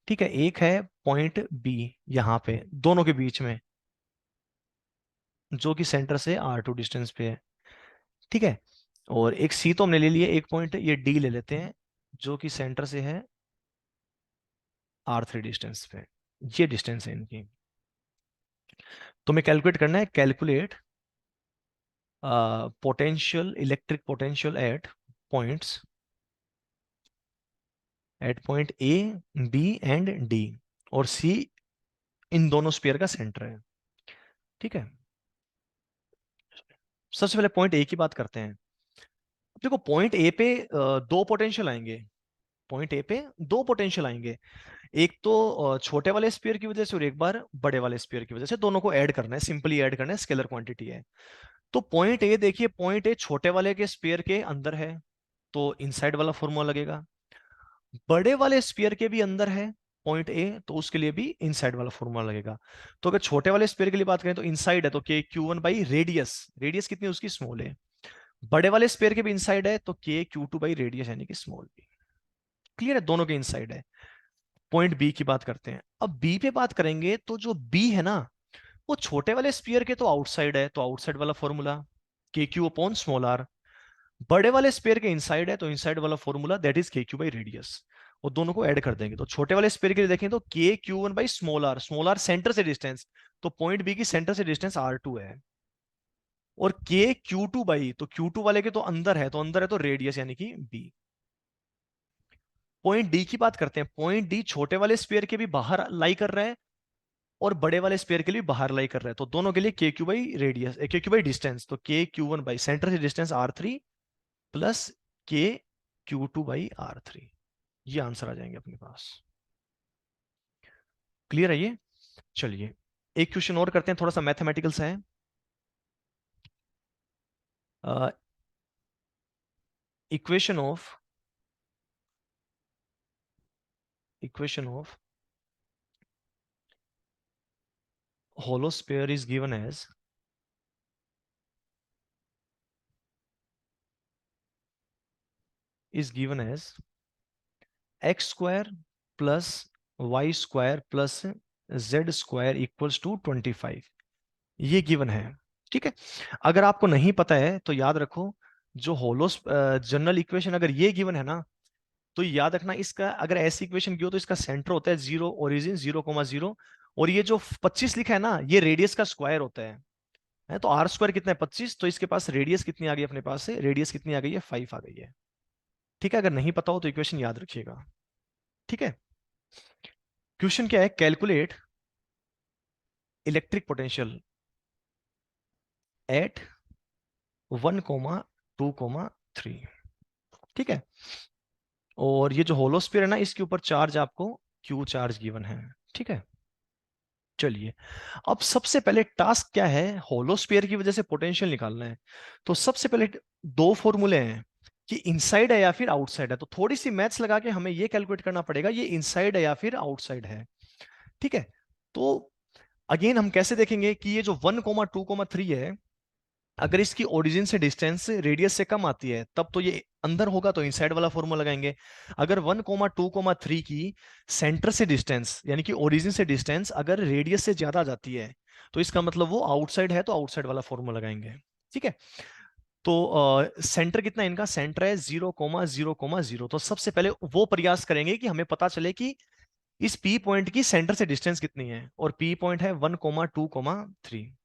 ठीक है। एक है पॉइंट बी यहाँ पे दोनों के बीच में, जो कि सेंटर से R2 डिस्टेंस पे है। ठीक है। और एक सी तो हमने ले लिया, एक पॉइंट ये डी ले लेते हैं, जो कि सेंटर से है R3 डिस्टेंस पे। ये डिस्टेंस है इनकी। तो हमें कैलकुलेट करना है, calculate potential, electric potential at point A, B and D, और सी इन दोनों स्फीयर का सेंटर है। ठीक है। सबसे पहले पॉइंट ए की बात करते हैं। देखो पॉइंट ए पे दो पोटेंशियल आएंगे, पॉइंट ए पे दो पोटेंशियल आएंगे। एक तो छोटे वाले स्फीयर की वजह से, और एक बार बड़े वाले स्फीयर की वजह से। दोनों को ऐड करना है, सिंपली ऐड करना है, स्केलर क्वांटिटी है। तो पॉइंट ए देखिए, पॉइंट ए छोटे वाले के स्फीयर के अंदर है, तो इनसाइड वाला फॉर्मूला लगेगा। बड़े वाले स्फीयर के भी अंदर है पॉइंट ए, तो उसके लिए भी इनसाइड वाला फॉर्मूला लगेगा। तो अगर छोटे वाले स्फीयर के लिए बात करें तो इनसाइड है, तो K Q one by radius, radius कितनी है उसकी, स्मॉल है। बड़े वाले स्फीयर के भी इनसाइड है, तो K Q two by radius यानी कि स्मॉल बी। क्लियर है, दोनों के इनसाइड है। पॉइंट बी की बात करते हैं। अब बी पे बात करेंगे, तो जो बी है ना, वो छोटे वाले स्फीयर के तो आउटसाइड है, तो आउटसाइड वाला फॉर्मूला के क्यू अपॉन स्मॉल आर। बड़े वाले स्पेयर के इनसाइड है, तो इनसाइड वाला फॉर्मूला दैट इज के क्यू बाई रेडियस। और दोनों को ऐड कर देंगे, तो छोटे वाले स्पेयर के लिए देखें तो K Q one by small R centre से डिस्टेंस, तो पॉइंट बी की सेंटर से डिस्टेंस R2 है। और के क्यू टू बाई, तो क्यू टू वाले के तो अंदर है, तो अंदर है तो रेडियस यानी कि बी। पॉइंट डी की बात करते हैं। पॉइंट डी छोटे वाले स्पेयर के भी बाहर लाई कर रहा है, और बड़े वाले स्पेयर के लिए बाहर लाई कर रहा है, तो दोनों के लिए के क्यू बाई रेडियस, के क्यू बाई डिस्टेंस, तो K Q one by centre से डिस्टेंस R3 प्लस के क्यू टू बाई R3। ये आंसर आ जाएंगे अपने पास। क्लियर है ये। चलिए एक क्वेश्चन और करते हैं, थोड़ा सा मैथमेटिकल सा है। Equation of equation of holosphere is given as X square plus Y square plus Z square equals to 25। ये गिवन है। ठीक है। अगर आपको नहीं पता है तो याद रखो, जो जनरल इक्वेशन अगर ये गिवन है ना, तो याद रखना इसका, अगर ऐसी इक्वेशन की हो तो इसका सेंटर होता है 0, ओरिजिन 0,0। और ये जो 25 लिखा है ना, ये रेडियस का स्क्वायर होता है। तो आर स्क्वायर कितना है 25, तो इसके पास रेडियस कितनी आ गई, अपने पास से रेडियस कितनी आ गई है 5 आ गई है। ठीक है। अगर नहीं पता हो तो इक्वेशन याद रखिएगा। ठीक है। क्वेश्चन क्या है, कैलकुलेट इलेक्ट्रिक पोटेंशियल एट 1,2,3। ठीक है। और ये जो होलोस्फीयर है ना, इसके ऊपर चार्ज आपको क्यू चार्ज गिवन है। ठीक है। चलिए अब सबसे पहले टास्क क्या है, होलोस्फीयर की वजह से पोटेंशियल निकालना है। तो सबसे पहले दो फॉर्मूले हैं कि इनसाइड है या फिर आउटसाइड है, तो थोड़ी सी मैथ्स लगा के हमें ये कैलकुलेट करना पड़ेगा ये इनसाइड है या फिर आउटसाइड है। ठीक है। तो अगेन हम कैसे देखेंगे कि ये जो 1,2,3 है, अगर इसकी ओरिजिन से डिस्टेंस रेडियस से कम आती है तब तो ये अंदर होगा, तो इनसाइड वाला फॉर्मूला लगाएंगे। अगर 1,2,3 की सेंटर से डिस्टेंस यानी कि ओरिजिन से डिस्टेंस अगर रेडियस से ज्यादा आ जाती है, तो इसका मतलब वो आउटसाइड है, तो आउटसाइड वाला फॉर्मूला लगाएंगे। ठीक है। तो सेंटर कितना इनका, सेंटर है 0,0,0। तो सबसे पहले वो प्रयास करेंगे कि हमें पता चले कि इस पी पॉइंट की सेंटर से डिस्टेंस कितनी है, और पी पॉइंट है 1,2,3।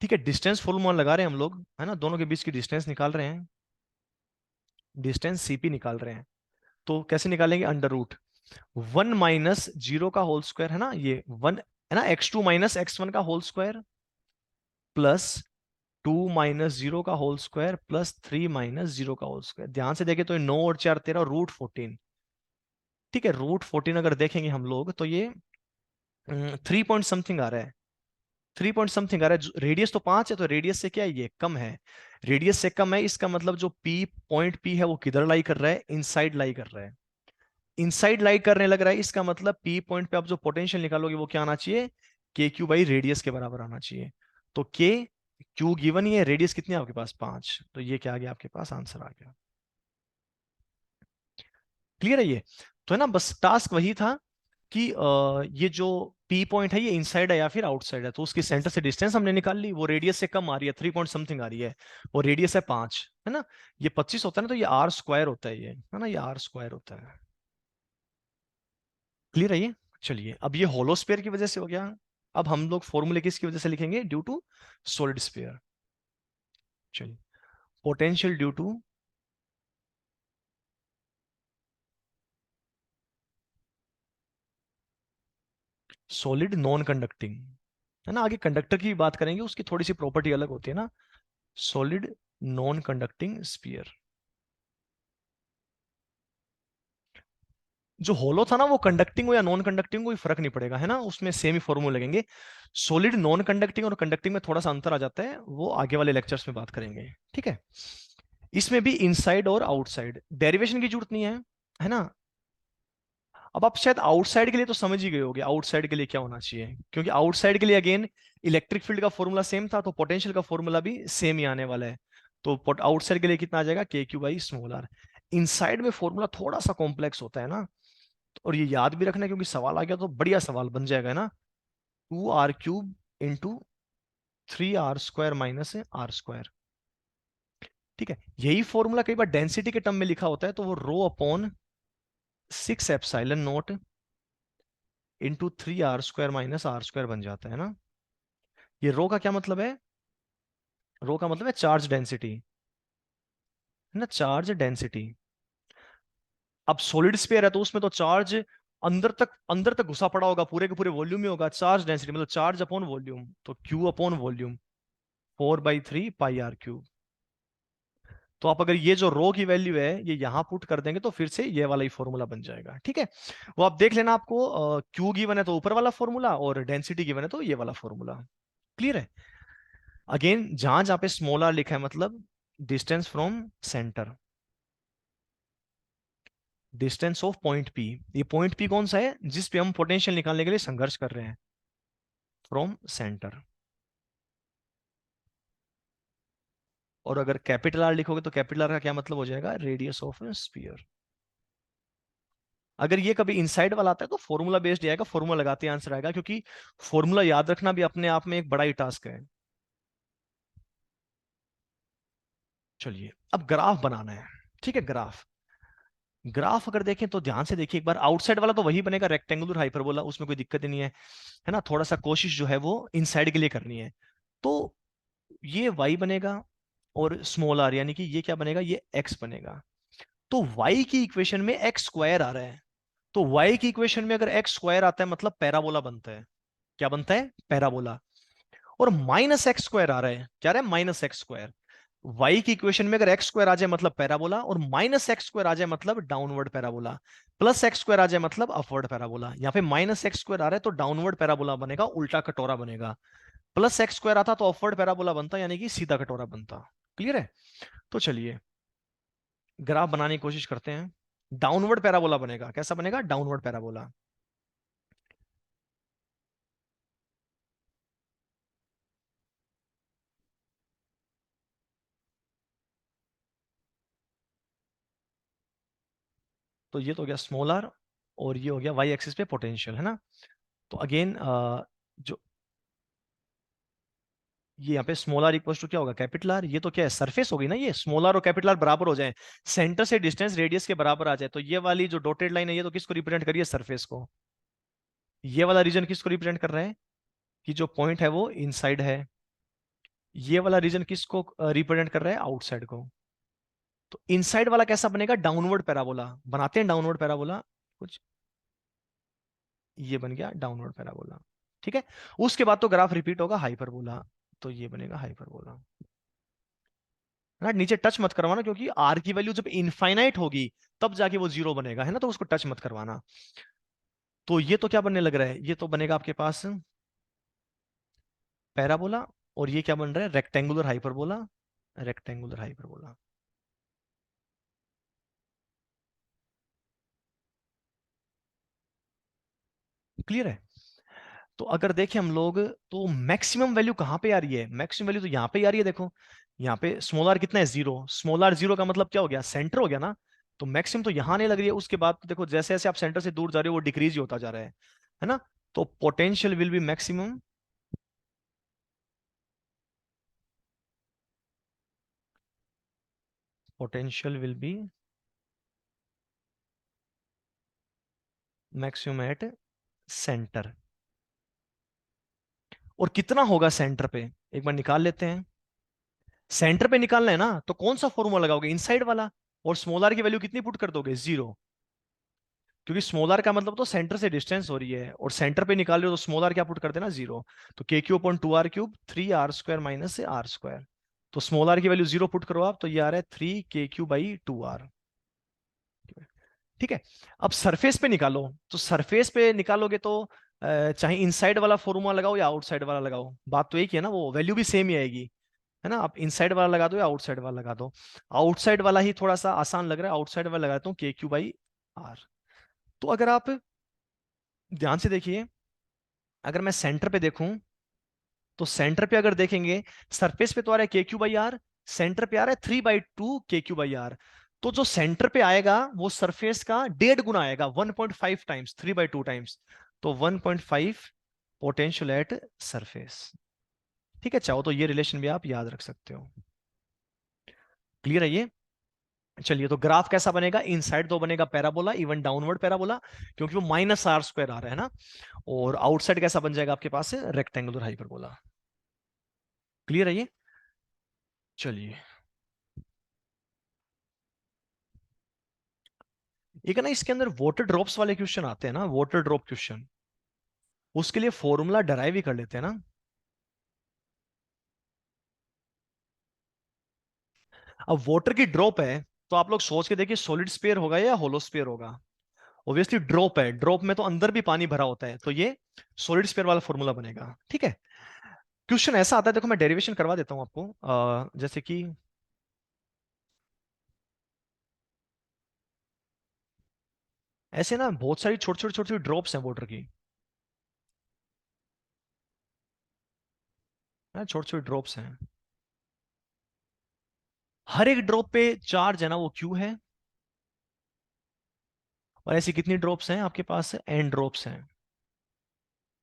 ठीक है। डिस्टेंस फॉर्मूला लगा रहे हैं हम लोग, है ना, दोनों के बीच की डिस्टेंस निकाल रहे हैं, डिस्टेंस सीपी निकाल रहे हैं। तो कैसे निकालेंगे, अंडर रूट 1 - 0 का होल स्क्वायर, है ना, ये 1 है ना, x2 - x1 का होल स्क्वायर प्लस 2 - 0 का होल स्क्वायर प्लस 3 - 0 का होल स्क्वायर। ध्यान से देखें तो ये 9 और 4 13 √14। ठीक है। √14 अगर देखेंगे हम लोग तो ये 3 पॉइंट समथिंग आ रहा है। 3 पॉइंट समथिंग आ रहा है, रेडियस तो 5 है, तो रेडियस से क्या है, ये कम है। रेडियस से कम है, इसका मतलब जो पी पॉइंट पी है वो किधर लाई कर रहा है, इनसाइड लाई कर रहा है। इनसाइड लाई करने लग रहा है, इसका मतलब पी पॉइंट पे आप जो पोटेंशियल निकालोगे वो क्या आना चाहिए, के क्यू बाई रेडियस के बराबर आना चाहिए। तो के क्यू गिवन ही है, रेडियस कितनी है आपके पास, 5, तो ये क्या आ गया आपके पास, आंसर आ गया। क्लियर है ये। तो है ना, बस टास्क वही था कि ये जो पी पॉइंट है ये इनसाइड है या फिर आउटसाइड है, तो उसकी सेंटर से डिस्टेंस हमने निकाल ली, वो रेडियस से कम आ रही है, 3 पॉइंट समथिंग आ रही है, और रेडियस है 5, है ना। ये 25 होता है ना, तो ये आर स्क्वायर होता है, ये है ना, ये आर स्क्वायर होता है। क्लियर है ये। चलिए, अब ये होलो स्फीयर की वजह से हो गया। अब हम लोग फॉर्मूले किसकी वजह से लिखेंगे, ड्यू टू सॉलिड स्फीयर। चलिए, potential due to solid non conducting, है ना। आगे कंडक्टर की बात करेंगे, उसकी थोड़ी सी प्रॉपर्टी अलग होती है ना। Solid non conducting sphere. जो होलो था ना, वो कंडक्टिंग हो या नॉन कंडक्टिंग, कोई फर्क नहीं पड़ेगा, है ना, उसमें सेम ही फॉर्मूले लगेंगे। सॉलिड नॉन कंडक्टिंग और कंडक्टिंग में थोड़ा सा अंतर आ जाता है, वो आगे वाले लेक्चर्स में बात करेंगे, ठीक है। इसमें भी इनसाइड और आउटसाइड डेरिवेशन की जरूरत नहीं है ना। अब आप शायद आउटसाइड के लिए तो समझ ही गए होगे, आउटसाइड के लिए क्या होना चाहिए, क्योंकि आउटसाइड के लिए अगेन इलेक्ट्रिक फील्ड का फॉर्मूला सेम था, तो पोटेंशियल का फॉर्मूला भी सेम ही आने वाला है। तो आउटसाइड के लिए कितना आ जाएगा, K Q by small R. Inside में फॉर्मूला थोड़ा सा कॉम्प्लेक्स होता है ना, और ये याद भी रखना है, क्योंकि सवाल आ गया तो बढ़िया सवाल बन जाएगा, है ना। 2r³ into 3r² minus r²। ठीक है, यही फॉर्मूला कई बार डेंसिटी के टर्म में लिखा होता है, तो वो rho upon 6 ε0 into 3r² minus r² बन जाता है ना। ये रो का क्या मतलब है, रो का मतलब है चार्ज डेंसिटी, है ना, चार्ज डेंसिटी। अब सॉलिड स्फीयर है, तो उसमें तो चार्ज अंदर तक घुसा पड़ा होगा, पूरे के पूरे वॉल्यूम में होगा, चार्ज डेंसिटी मतलब चार्ज अपॉन वॉल्यूम, तो क्यू अपॉन वॉल्यूम 4/3 πr³। तो आप अगर ये जो रो की वैल्यू है ये यहां पुट कर देंगे, तो फिर से ये वाला ही फॉर्मूला बन जाएगा, ठीक है। वो आप देख लेना, आपको क्यू गिवन है तो ऊपर वाला फॉर्मूला, और डेंसिटी गिवन है तो ये वाला फॉर्मूला। क्लियर है। अगेन जहां जहां पे स्मॉल आर लिखा है, मतलब distance from centre, distance of point P. ये पॉइंट पी कौन सा है, जिस पे हम पोटेंशियल निकालने के लिए संघर्ष कर रहे हैं, फ्रॉम सेंटर। और अगर कैपिटल आर लिखोगे, तो कैपिटल आर का क्या मतलब हो जाएगा, रेडियस ऑफ स्फीयर। अगर ये कभी इनसाइड वाला आता है तो फॉर्मूला बेस्ड आएगा, फॉर्मूला लगाते ही आंसर आएगा, क्योंकि फॉर्मूला याद रखना भी अपने आप में एक बड़ा ही टास्क है। चलिए, अब ग्राफ बनाना है, ठीक है। ग्राफ, ग्राफ अगर देखें तो ध्यान से देखिए एक बार, आउटसाइड वाला तो वही बनेगा, रेक्टेंगुलर हाइपरबोला, उसमें कोई दिक्कत ही नहीं है ना। थोड़ा सा कोशिश जो है वो इनसाइड के लिए करनी है। तो ये y बनेगा, और स्मॉल आर यानी कि ये क्या बनेगा, ये x बनेगा। तो y की इक्वेशन में एक्स स्क्वायर आ रहा है, तो y की इक्वेशन में अगर एक्स स्क्वायर आता है मतलब पैराबोला बनता है। क्या बनता है, पैराबोला। और -x² आ रहा है, क्या रहा है, -x²। y की इक्वेशन में अगर x² आ जाए मतलब पैराबोला, और -x² आ जाए मतलब डाउनवर्ड पैराबोला, +x² आ जाए मतलब अपवर्ड पैराबोला। यहाँ पे -x² आ रहा है तो डाउनवर्ड पैराबोला बनेगा, उल्टा कटोरा बनेगा। +x² आता तो अपवर्ड पैराबोला बनता, यानी कि सीधा कटोरा बनता। क्लियर है। तो चलिए, ग्राफ बनाने की कोशिश करते हैं। डाउनवर्ड पैराबोला बनेगा, कैसा बनेगा, डाउनवर्ड पैराबोला। तो ये तो हो गया स्मॉल आर, और ये हो गया वाई एक्सिस पे पोटेंशियल, है ना। तो अगेन जो ये यहाँ पे स्मॉल आर इक्वल टू क्या होगा, कैपिटल आर। ये तो क्या है, सरफेस होगी ना, ये स्मॉल आर और कैपिटल आर बराबर हो जाए, सेंटर से डिस्टेंस रेडियस के बराबर आ जाए, तो ये वाली जो डॉटेड लाइन है ये तो किसको रिप्रेजेंट करिए, सरफेस को। ये वाला रीजन किसको रिप्रेजेंट कर रहा है, कि जो पॉइंट है वो इनसाइड है। ये वाला रीजन किसको रिप्रेजेंट कर रहा है, आउटसाइड को। तो इनसाइड वाला कैसा बनेगा, डाउनवर्ड पैराबोला बनाते हैं, डाउनवर्ड पैराबोला कुछ ये बन गया डाउनवर्ड पैराबोला, ठीक है। उसके बाद तो ग्राफ रिपीट होगा हाइपरबोला, तो ये बनेगा हाइपरबोला। ना नीचे टच मत करवाना, क्योंकि आर की वैल्यू जब इनफाइनाइट होगी तब जाके वो जीरो बनेगा, है ना, तो उसको टच मत करवाना। तो ये तो क्या बनने लग रहा है, ये तो बनेगा आपके पास पैराबोला, और ये क्या बन रहा है, rectangular hyperbola, rectangular hyperbola. Clear है? तो अगर देखें हम लोग, तो मैक्सिमम वैल्यू कहां पे आ रही है, मैक्सिमम वैल्यू तो यहाँ पे आ रही है, देखो यहाँ पे स्मॉल आर कितना है, जीरो, स्मॉल आर जीरो का मतलब क्या हो गया, सेंटर हो गया ना। तो मैक्सिमम तो यहाँ नहीं लग रही है, उसके बाद तो देखो जैसे जैसे आप सेंटर से दूर जा रहे हो वो डिक्रीज ही होता जा रहा है ना। तो potential will be maximum, potential will be maximum at centre. और कितना होगा सेंटर पे, एक बार निकाल लेते हैं। सेंटर पे निकालना है ना, तो कौन सा फॉर्मूला लगाओगे, इनसाइड वाला। और स्मॉल आर की वैल्यू कितनी पुट कर दोगे, जीरो, क्योंकि स्मॉल आर का मतलब तो सेंटर से डिस्टेंस हो रही है, और सेंटर पे निकाल रहे हो तो स्मॉल आर क्या पुट कर देना, जीरो। तो K Q upon two R cube, three R square minus से आर स्क्वायर। तो स्मॉल आर की वैल्यू जीरो पुट करो आप, तो ये आ रहा है थ्री के क्यू बाई टू आर। ठीक है। अब सरफेस पे निकालो, तो सरफेस पे निकालोगे तो चाहे इनसाइड वाला फॉर्मूला लगाओ या आउटसाइड वाला लगाओ, बात तो एक ही है ना, वो वैल्यू भी सेम ही आएगी, है ना। आप इनसाइड वाला लगा दो या आउटसाइड वाला लगा दो। आउटसाइड वाला ही थोड़ा सा आसान लग रहा है, आउटसाइड वाला लगाता हूँ के क्यू बाई आर। तो अगर आप ध्यान से देखिए, अगर मैं सेंटर पे देखूं, तो सेंटर पे अगर देखेंगे, सरफेस पे तो आ रहा है K Q by are, centre पे आ रहा है थ्री बाई टू के क्यू बाई आर। तो जो सेंटर पे आएगा वो सरफेस का 1.5 गुना आएगा, 1.5 टाइम्स, 3/2 टाइम्स। तो 1.5 पोटेंशियल एट सरफेस। ठीक है, चाहो तो ये रिलेशन भी आप याद रख सकते हो। क्लियर है ये? चलिए, तो ग्राफ कैसा बनेगा, इनसाइड तो बनेगा पैराबोला, इवन डाउनवर्ड पैराबोला, क्योंकि वो माइनस आर स्क्वायर आ रहा है ना। और आउटसाइड कैसा बन जाएगा आपके पास, रेक्टेंगुलर हाइपरबोला। क्लियर है ये? चलिए, एक है ना इसके अंदर वाटर ड्रॉप्स वाले क्वेश्चन आते हैं ना, वाटर ड्रॉप क्वेश्चन, उसके लिए फॉर्मूला डराइव ही कर लेते हैं ना। अब वाटर की ड्रॉप है, तो आप लोग सोच के देखिए सॉलिड स्फीयर होगा या होलो स्फीयर होगा। ऑब्वियसली ड्रॉप है, ड्रॉप में तो अंदर भी पानी भरा होता है, तो ये सॉलिड स्फीयर वाला फॉर्मूला बनेगा। ठीक है। क्वेश्चन ऐसा आता है, देखो मैं डेरिवेशन करवा देता हूं आपको, जैसे कि ऐसे ना बहुत सारी छोटी छोटी छोटी ड्रॉप्स हैं वाटर की, छोटी छोटी ड्रॉप्स हैं। हर एक ड्रॉप पे चार्ज है ना, वो क्यू है। और ऐसी कितनी ड्रॉप्स हैं आपके पास, एन ड्रॉप्स हैं।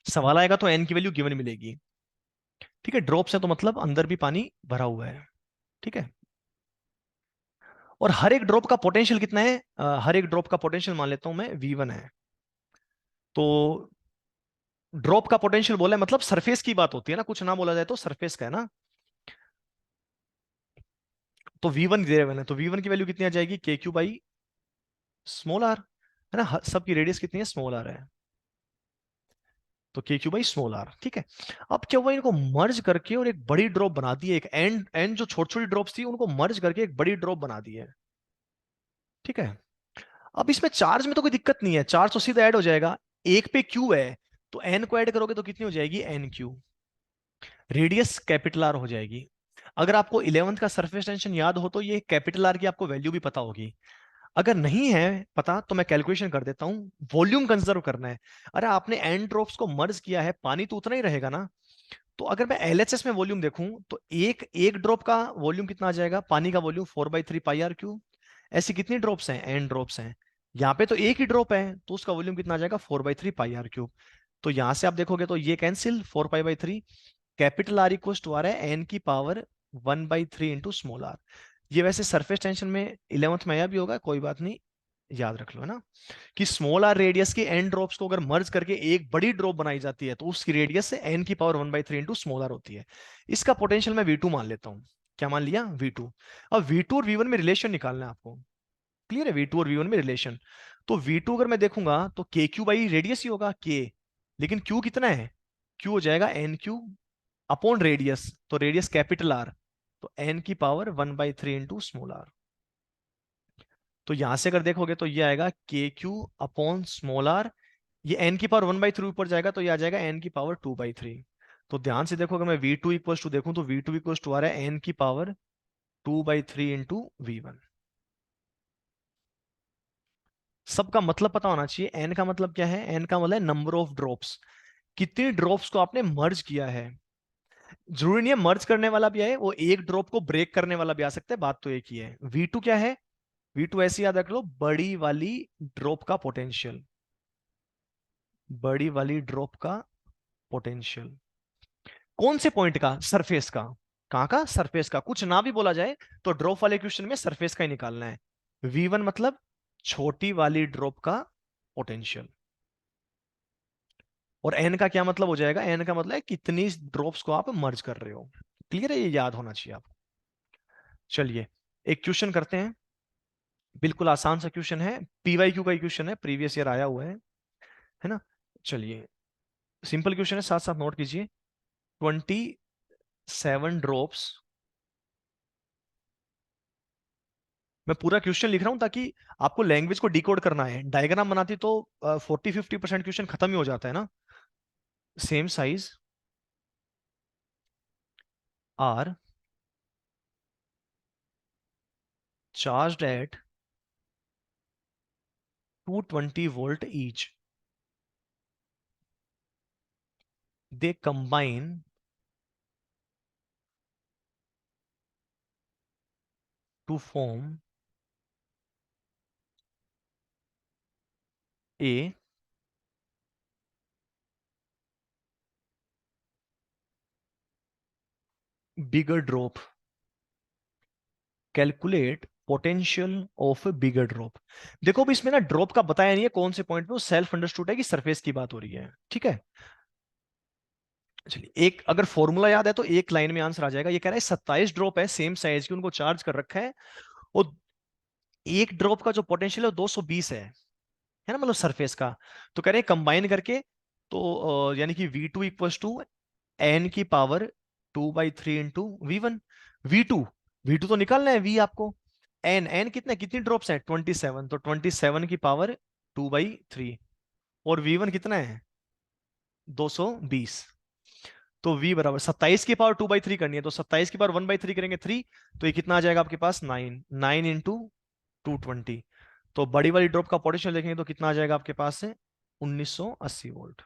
सवाल आएगा तो एन की वैल्यू गिवन मिलेगी। ठीक है, ड्रॉप्स है तो मतलब अंदर भी पानी भरा हुआ है। ठीक है। और हर एक ड्रॉप का पोटेंशियल कितना है, हर एक ड्रॉप का पोटेंशियल मान लेता हूं मैं V1 है। तो ड्रॉप का पोटेंशियल बोला है, मतलब सरफेस की बात होती है ना, कुछ ना बोला जाए तो सरफेस का है ना। तो V1 दे रहे हैं, तो V1 की वैल्यू कितनी आ जाएगी, के क्यू बाई स्मॉल आर, है ना, सबकी रेडियस कितनी है, स्मॉल आर है। तो K Q by small are. ठीक है। अब क्या हुआ, इनको मर्ज करके और एक बड़ी ड्रॉप बना दी है, एक एंड एंड जो छोटी छोटी ड्रॉप्स थी उनको मर्ज करके एक बड़ी ड्रॉप बना दी है। ठीक है। अब इसमें चार्ज में तो कोई दिक्कत नहीं है, चार्ज तो सीधा ऐड हो जाएगा। एक पे क्यू है, तो एन को ऐड करोगे तो कितनी हो जाएगी, N Q. Radius capital R हो जाएगी। अगर आपको 11th का सरफेस टेंशन याद हो तो ये कैपिटल आर की आपको वैल्यू भी पता होगी। अगर नहीं है पता तो मैं कैलकुलेशन कर देता हूं, वॉल्यूम कंजर्व करना है। अरे आपने एन ड्रॉप्स को मर्ज किया है, पानी तो उतना ही रहेगा ना। तो अगर मैं एलएचएस में वॉल्यूम देखूं, तो एक एक ड्रॉप का वॉल्यूम कितना आ जाएगा, पानी का वॉल्यूम 4/3 πr क्यूब। ऐसी कितनी ड्रॉप्स हैं, एन ड्रॉप्स हैं। यहाँ पे तो एक ही ड्रॉप है, तो उसका वॉल्यूम कितना आ जाएगा, 4/3 πr क्यूब। तो यहां से आप देखोगे तो ये cancel, 4 π/3, capital R equal to आ रहा है एन की पावर 1/3 इंटू स्मॉल आर। ये वैसे सरफेस टेंशन में 11th में आया भी होगा, कोई बात नहीं, याद रख लो, है ना। कि स्मॉल आर रेडियस के एन ड्रॉप्स को अगर मर्ज करके एक बड़ी ड्रॉप बनाई जाती है, तो उसकी रेडियस से एन की पावर 1/3 इंटू स्मॉल आर होती है। इसका पोटेंशियल मैं V2 मान लेता हूं। क्या मान लिया, V2। अब V2 और V1 में रिलेशन निकालना है आपको। क्लियर है, V2 और V1 में रिलेशन। तो V2 अगर मैं देखूंगा तो के क्यू बाई रेडियस ही होगा के, लेकिन क्यू कितना है, क्यू हो जाएगा एन क्यू अपॉन रेडियस, तो रेडियस कैपिटल आर, तो एन की पावर 1/3 इंटू स्मॉल आर। तो यहां से अगर देखोगे तो ये आएगा के क्यू अपॉन स्मॉल आर, ये एन की पावर 1/3 ऊपर जाएगा तो ये आ जाएगा एन की पावर 2/3। तो ध्यान से देखो, अगर मैं V2 इक्वल्स टू देखूं तो V2 इक्वल्स टू आ रहा है n की पावर 2/3 इंटू V1। सबका मतलब पता होना चाहिए। n का मतलब क्या है? n का मतलब है नंबर ऑफ ड्रॉप्स, कितनी ड्रॉप्स को आपने मर्ज किया है। जरूरी नहीं है मर्ज करने वाला भी आए, वो एक ड्रॉप को ब्रेक करने वाला भी आ सकता है, बात तो एक ही है। V2 क्या है? V2 ऐसे याद रख लो, बड़ी वाली ड्रॉप का पोटेंशियल, बड़ी वाली ड्रॉप का पोटेंशियल। कौन से पॉइंट का? सरफेस का। कहां का? सरफेस का। कुछ ना भी बोला जाए तो ड्रॉप वाले क्वेश्चन में सरफेस का ही निकालना है। V1 मतलब छोटी वाली ड्रॉप का पोटेंशियल। और एन का क्या मतलब हो जाएगा? एन का मतलब है कितनी ड्रॉप्स को आप मर्ज कर रहे हो। क्लियर है? ये याद होना चाहिए आपको। चलिए एक क्वेश्चन करते हैं, बिल्कुल आसान सा क्वेश्चन है, PYQ का क्वेश्चन है, प्रीवियस ईयर आया हुआ है ना। चलिए सिंपल क्वेश्चन है, साथ साथ नोट कीजिए। 27 ड्रॉप्स, मैं पूरा क्वेश्चन लिख रहा हूं ताकि आपको लैंग्वेज को डिकोड करना है। डायग्राम बनाती तो 40-50% क्वेश्चन खत्म ही हो जाता है ना। Same size are charged at 220 volt each, they combine to form a bigger drop, calculate potential of bigger drop. देखो अब इसमें ना ड्रॉप का बताया नहीं है कौन से पॉइंट पे, वो सेल्फ अंडरस्टूड है कि सरफेस की बात हो रही है। ठीक है, चलिए एक अगर फॉर्मूला याद है तो एक लाइन में आंसर आ जाएगा। ये कह रहा है 27 ड्रॉप है सेम साइज की, उनको चार्ज कर रखा है, और एक ड्रॉप का जो पोटेंशियल है वो 220 है ना, मतलब सरफेस का। तो कह रहे हैं कंबाइन करके, तो यानी कि V2 इक्वल्स टू एन की power 2/3 into V1। V2, V2 तो निकालना है, V आपको। एन कितने, कितनी ड्रॉप्स है? 27, तो 27 की पावर 2/3। और V1 कितना है? 220। तो V बराबर 27 की पावर 2/3 करनी है, तो 27 की पावर 1/3 करेंगे 3, तो ये कितना आ जाएगा आपके पास? 9 इंटू 220। तो बड़ी वाली ड्रॉप का पोटेंशियल देखेंगे तो कितना आ जाएगा आपके पास से? 1980 वोल्ट।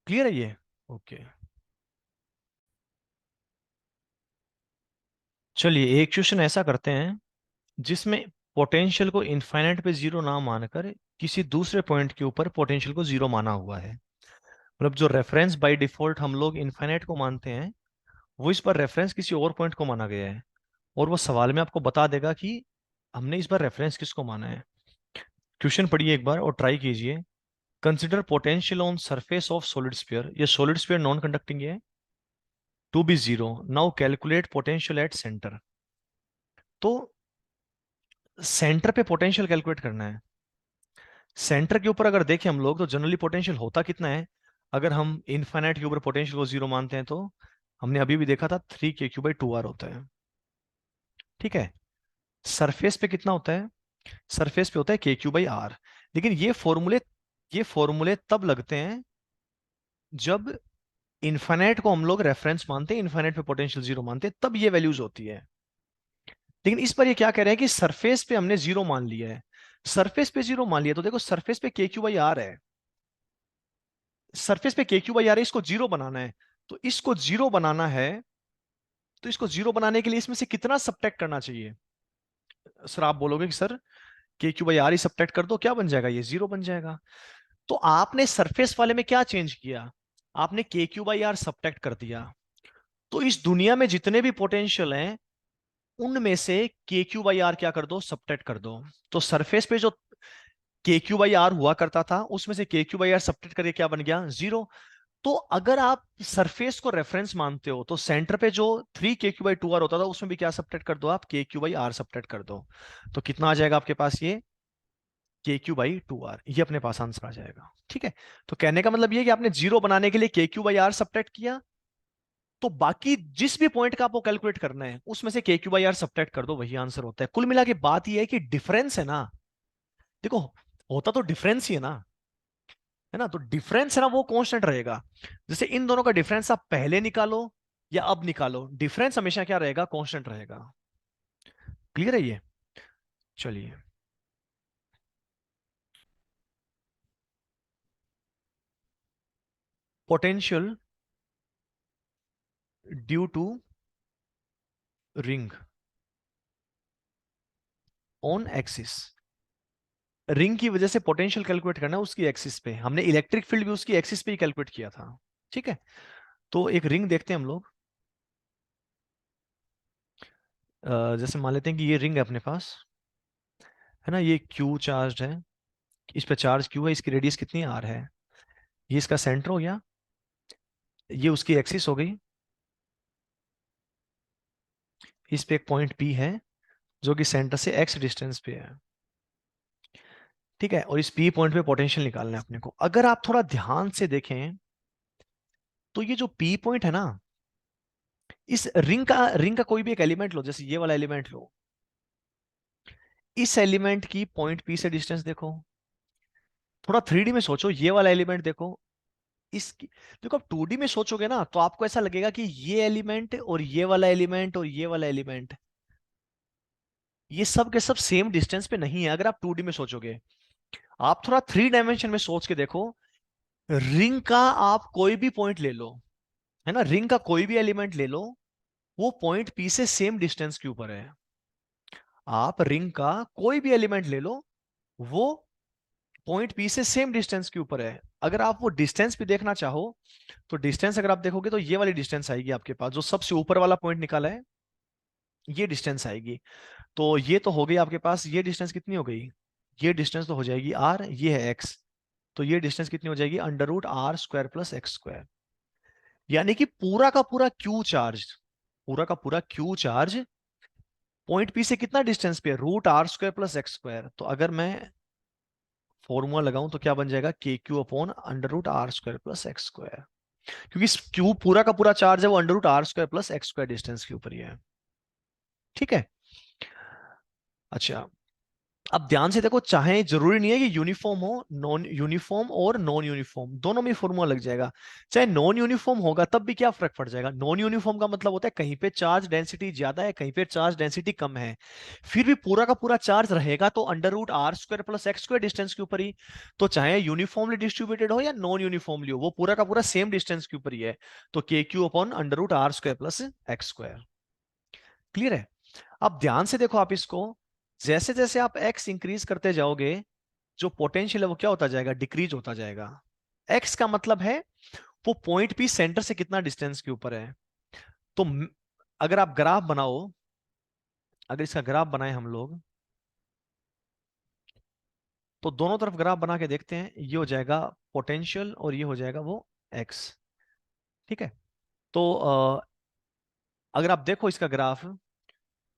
क्लियर है ये? ओके। चलिए एक क्वेश्चन ऐसा करते हैं जिसमें पोटेंशियल को इनफाइनाइट पे जीरो ना मानकर किसी दूसरे पॉइंट के ऊपर पोटेंशियल को जीरो माना हुआ है। मतलब जो रेफरेंस बाय डिफॉल्ट हम लोग इनफाइनाइट को मानते हैं, वो इस बार रेफरेंस किसी और पॉइंट को माना गया है। और वो सवाल में आपको बता देगा कि हमने इस बार रेफरेंस किसको माना है। क्वेश्चन पढ़िए एक बार और ट्राई कीजिए। Consider potential on surface of solid sphere, ये सॉलिड स्फीयर नॉन कंडक्टिंग है, to be zero. Now calculate potential at centre. तो सेंटर पे पोटेंशियल कैलकुलेट करना है। सेंटर के ऊपर अगर देखें हम लोग तो जनरली पोटेंशियल होता कितना है? अगर हम इनफाइनाइट के ऊपर पोटेंशियल को जीरो मानते हैं तो हमने अभी भी देखा था 3KQ/2R होता है। ठीक है, सरफेस पे कितना होता है? सरफेस पे होता है KQ/R। लेकिन ये फॉर्मूले तब लगते हैं जब इनफाइनाइट को हम लोग रेफरेंस मानते हैं, इनफाइनाइट पे पोटेंशियल जीरो मानते हैं, तब ये वैल्यूज होती है। लेकिन इस पर ये क्या कह रहे हैं कि सरफेस पे हमने जीरो मान लिया है। सरफेस पे जीरो मान लिया तो देखो सरफेस पे KQ/R है, सरफेस पे KQ/R है, इसको जीरो बनाना है। तो इसको जीरो बनाना है, तो इसको जीरो बनाने के लिए इसमें से कितना सब्ट्रैक्ट करना चाहिए? सर आप बोलोगे कि सर KQ/R ही सब्ट्रैक्ट कर दो, क्या बन जाएगा? ये जीरो बन जाएगा। तो आपने सरफेस वाले में क्या चेंज किया? आपने KQ/R सब्ट्रैक्ट कर दिया। तो इस दुनिया में जितने भी पोटेंशियल हैं उनमें से KQ/R क्या कर दो? सब्ट्रैक्ट कर दो। तो सरफेस पे जो KQ/R हुआ करता था उसमें से KQ/R सब्ट्रैक्ट करके क्या बन गया? जीरो। तो अगर आप सरफेस को रेफरेंस मानते हो तो सेंटर पे जो 3KQ/2R होता था उसमें भी क्या सब्ट्रैक्ट कर दो? आप KQ/R सब्ट्रैक्ट कर दो। तो कितना आ जाएगा आपके पास? ये KQ/2R, ये अपने पास आंसर आ जाएगा। ठीक है, तो कहने का मतलब ये कि आपने जीरो बनाने के लिए KQ/R सब्ट्रैक्ट किया, तो बाकी जिस भी पॉइंट का आपको कैलकुलेट करना है उसमें से KQ/R सब्ट्रैक्ट कर दो, वही आंसर होता है। कुल मिला के बात ये है कि डिफरेंस है ना, देखो होता तो डिफरेंस ही है ना, है ना। तो डिफरेंस है ना वो कांस्टेंट रहेगा। जैसे इन दोनों का डिफरेंस आप पहले निकालो या अब निकालो, डिफरेंस हमेशा क्या रहेगा, कांस्टेंट रहेगा। क्लियर है ये। चलिए, potential due to ring on axis. Ring की वजह से पोटेंशियल कैलकुलेट करना है उसकी एक्सिस पे। हमने इलेक्ट्रिक फील्ड भी उसकी एक्सिस पे ही कैलकुलेट किया था। ठीक है, तो एक रिंग देखते हैं हम लोग। जैसे मान लेते हैं कि ये रिंग है अपने पास, है ना। ये क्यू चार्ज है, इस पे चार्ज क्यू है, इसकी रेडियस कितनी आर है। ये इसका सेंटर हो गया, ये उसकी एक्सिस हो गई। इस पे एक पॉइंट पी है जो कि सेंटर से एक्स डिस्टेंस पे है। ठीक है, और इस पी पॉइंट पे पोटेंशियल निकालना है अपने को। अगर आप थोड़ा ध्यान से देखें तो ये जो पी पॉइंट है ना, इस रिंग का कोई भी एक एलिमेंट लो, जैसे ये वाला एलिमेंट लो, इस एलिमेंट की पॉइंट पी से डिस्टेंस देखो। थोड़ा थ्री डी में सोचो, ये वाला एलिमेंट देखो, इसकी। देखो आप टू डी में सोचोगे ना तो आपको ऐसा लगेगा कि ये एलिमेंट और ये वाला एलिमेंट और ये वाला एलिमेंट, ये सब के सब सेम डिस्टेंस पे नहीं है। अगर आप टू डी में सोचोगे, आप थोड़ा थ्री डायमेंशन में सोच के देखो। रिंग का आप कोई भी पॉइंट ले लो, है ना, रिंग का कोई भी एलिमेंट ले लो, वो पॉइंट पी से सेम डिस्टेंस के ऊपर है। आप रिंग का कोई भी एलिमेंट ले लो, वो पॉइंट पी से सेम डिस्टेंस के ऊपर है। अगर आप वो डिस्टेंस भी देखना चाहो तो डिस्टेंस अगर आप देखोगे तो ये वाली डिस्टेंस आएगी आपके पास, जो सबसे ऊपर वाला पॉइंट निकाला है, ये डिस्टेंस आएगी। तो ये तो हो गई आपके पास, ये डिस्टेंस कितनी हो गई, ये डिस्टेंस तो हो जाएगी आर, ये है एक्स। तो ये डिस्टेंस कितनी हो जाएगी, under root R square plus X square. यानी कि पूरा का पूरा क्यू चार्ज, पूरा का पूरा क्यू चार्ज पॉइंट पी से कितना डिस्टेंस पे है, root R square plus X square. तो अगर मैं फॉर्मूला लगाऊं तो क्या बन जाएगा, K Q upon under root R square plus X square. क्योंकि क्यू पूरा का पूरा चार्ज है वो under root R square plus X square distance के ऊपर ही है। ठीक है। अच्छा, अब ध्यान से देखो, चाहे जरूरी नहीं है कि यूनिफॉर्म हो, नॉन यूनिफॉर्म और नॉन यूनिफॉर्म दोनों में फॉर्मूला लग जाएगा। चाहे नॉन यूनिफॉर्म होगा तब भी क्या फर्क पड़ जाएगा। नॉन यूनिफॉर्म का मतलब होता है कहीं पे चार्ज डेंसिटी ज्यादा है, कहीं पे चार्ज डेंसिटी कम है, फिर भी पूरा का पूरा चार्ज रहेगा तो under root R square plus X square distance के ऊपर ही। तो चाहे यूनिफॉर्मली डिस्ट्रीब्यूटेड हो या नॉन यूनिफॉर्मली हो, वो पूरा का पूरा सेम डिस्टेंस के ऊपर ही है। तो K Q upon under root R square plus X square. Clear है। अब ध्यान से देखो आप इसको, जैसे जैसे आप एक्स इंक्रीज करते जाओगे, जो पोटेंशियल है वो क्या होता जाएगा, डिक्रीज होता जाएगा। एक्स का मतलब है वो पॉइंट पी सेंटर से कितना डिस्टेंस के ऊपर है। तो अगर आप ग्राफ बनाओ, अगर इसका ग्राफ बनाए हम लोग, तो दोनों तरफ ग्राफ बना के देखते हैं। ये हो जाएगा पोटेंशियल और ये हो जाएगा वो एक्स। ठीक है। तो अगर आप देखो इसका ग्राफ,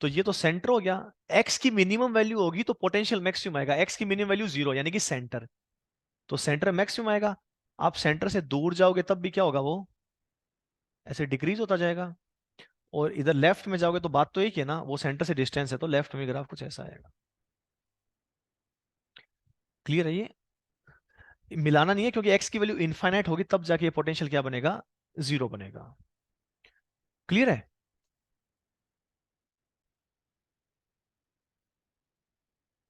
तो ये तो सेंटर हो गया। एक्स की मिनिमम वैल्यू होगी तो पोटेंशियल मैक्सिमम आएगा। एक्स की मिनिमम वैल्यू जीरो यानी कि सेंटर, तो सेंटर मैक्सिमम आएगा। आप सेंटर से दूर जाओगे तब भी क्या होगा, वो ऐसे डिक्रीज होता जाएगा। और इधर लेफ्ट में जाओगे तो बात तो एक ही है ना, वो सेंटर से डिस्टेंस है, तो लेफ्ट में ग्राफ कुछ ऐसा आएगा। क्लियर है ये। मिलाना नहीं है, क्योंकि एक्स की वैल्यू इनफाइनाइट होगी तब जाके ये पोटेंशियल क्या बनेगा, जीरो बनेगा। क्लियर है।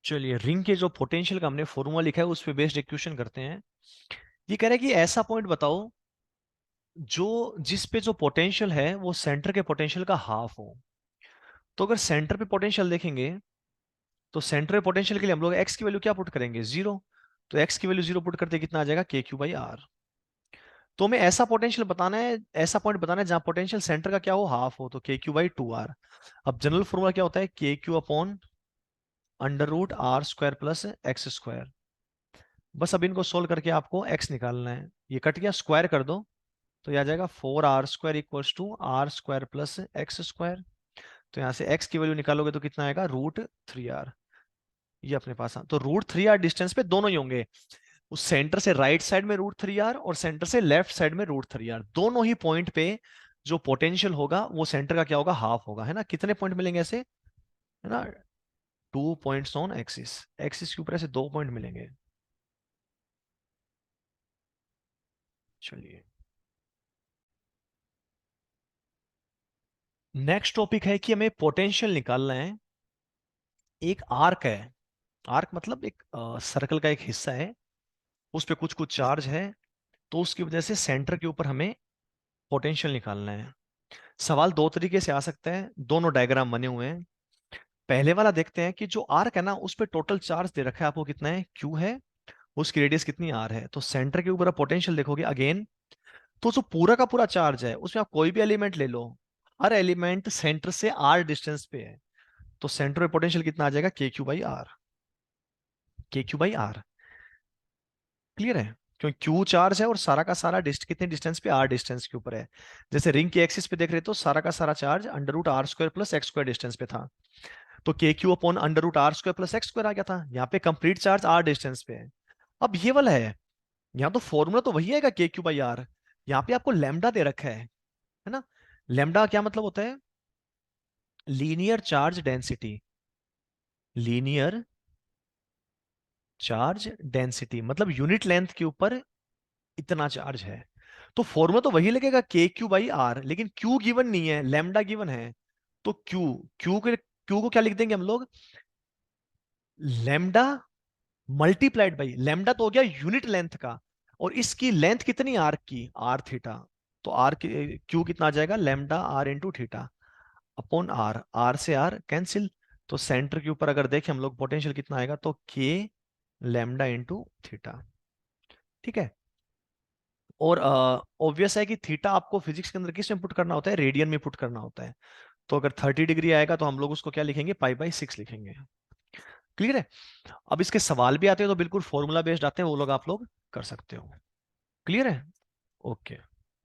चलिए, रिंग के जो पोटेंशियल का हमने फॉर्मूला लिखा है उस पे बेस्ड इक्वेशन करते हैं। ये कह रहा है कि ऐसा पॉइंट बताओ जो जिस पे जो पोटेंशियल है वो सेंटर के पोटेंशियल का हाफ हो। तो अगर सेंटर पे पोटेंशियल देखेंगे, तो सेंटर पे पोटेंशियल के लिए हम लोग एक्स की वैल्यू क्या पुट करेंगे, जीरो। तो एक्स की वैल्यू जीरो पुट करते कितना आ जाएगा, के क्यू बाई आर। तो हमें ऐसा पोटेंशियल बताना है, ऐसा पॉइंट बताना है जहां पोटेंशियल सेंटर का क्या हो, हाफ हो, तो K Q by two R. अब जनरल फॉर्मूला क्या होता है, K Q upon under root R square plus X square. बस अब इनको सोल्व करके आपको एक्स निकालना है। ये कट गया, स्क्वायर कर दो तो यह आ जाएगा four R square equals to R square plus X square. तो यहाँ से एक्स की वैल्यू निकालोगे तो कितना आएगा, रूट थ्री आर। ये अपने पास तो रूट थ्री आर डिस्टेंस पे दोनों ही होंगे, उस सेंटर से राइट साइड में रूट थ्री आर और सेंटर से लेफ्ट साइड में रूट थ्री आर, दोनों ही पॉइंट पे जो पोटेंशियल होगा वो सेंटर का क्या होगा, हाफ होगा, है ना। कितने पॉइंट मिलेंगे ऐसे, है ना, two points on axis, axis के ऊपर ऐसे दो पॉइंट मिलेंगे। चलिए, नेक्स्ट टॉपिक है कि हमें पोटेंशियल निकालना है। एक आर्क है, आर्क मतलब एक सर्कल का एक हिस्सा है, उस पे कुछ कुछ चार्ज है, तो उसकी वजह से सेंटर के ऊपर हमें पोटेंशियल निकालना है। सवाल दो तरीके से आ सकता है, दोनों डायग्राम बने हुए हैं। पहले वाला देखते हैं कि जो आर्क है ना, उस पे टोटल चार्ज दे रखा है आपको, कितना है, क्यू है, उसकी रेडियस कितनी आर है। तो सेंटर के ऊपर आप पोटेंशियल देखोगे अगेन, तो जो पूरा का पूरा चार्ज है उसमें आप कोई भी एलिमेंट ले लो, हर एलिमेंट सेंटर से आर डिस्टेंस पे है, तो सेंटर में पोटेंशियल कितना आ जाएगा, के क्यू बाई आर। के क्यू बाई आर, क्लियर है, क्योंकि क्यू चार्ज है और सारा का सारा कितने डिस्टेंस पे, आर डिस्टेंस के ऊपर है। जैसे रिंग के एक्सिस पे देख रहे तो सारा का सारा charge under root R square plus X square distance पे था, तो K Q upon under root R square plus X square आ गया था। यहाँ पे कंप्लीट चार्ज आर डिस्टेंस पे है। अब ये वाला है, यहाँ तो फॉर्मूला तो वही आएगा, के क्यू बाई आर। यहाँ पे आपको लेमडा दे रखा है ना। लेमडा क्या मतलब होता है, linear charge density. Linear charge density मतलब यूनिट लेंथ के ऊपर इतना चार्ज है। तो फॉर्मूला तो वही लगेगा, के क्यू बाई आर, लेकिन क्यू गिवन नहीं है, लेमडा गिवन है। तो क्यू, क्यू को क्या लिख देंगे हम लोग, लेमडा मल्टीप्लाइड बाई, लेमडा तो हो गया यूनिट लेंथ का, और इसकी लेंथ कितनी, आर्क की, आर थीटा। तो आर क्यू कितना आ जाएगा, lambda R into theta upon R, R से आर कैंसिल। तो सेंटर के ऊपर अगर देखें हम लोग, पोटेंशियल कितना आएगा, तो के लेमडा इंटू थीटा। ठीक है। और ऑब्वियस है कि थीटा आपको फिजिक्स के अंदर किस में पुट करना होता है, रेडियन में पुट करना होता है। तो अगर 30 डिग्री आएगा तो हम लोग उसको क्या लिखेंगे, पाई बाई 6 लिखेंगे। क्लियर है। अब इसके सवाल भी आते हैं तो बिल्कुल फॉर्मूला बेस्ड आते हैं, वो लोग आप लोग कर सकते हो। क्लियर है। ओके।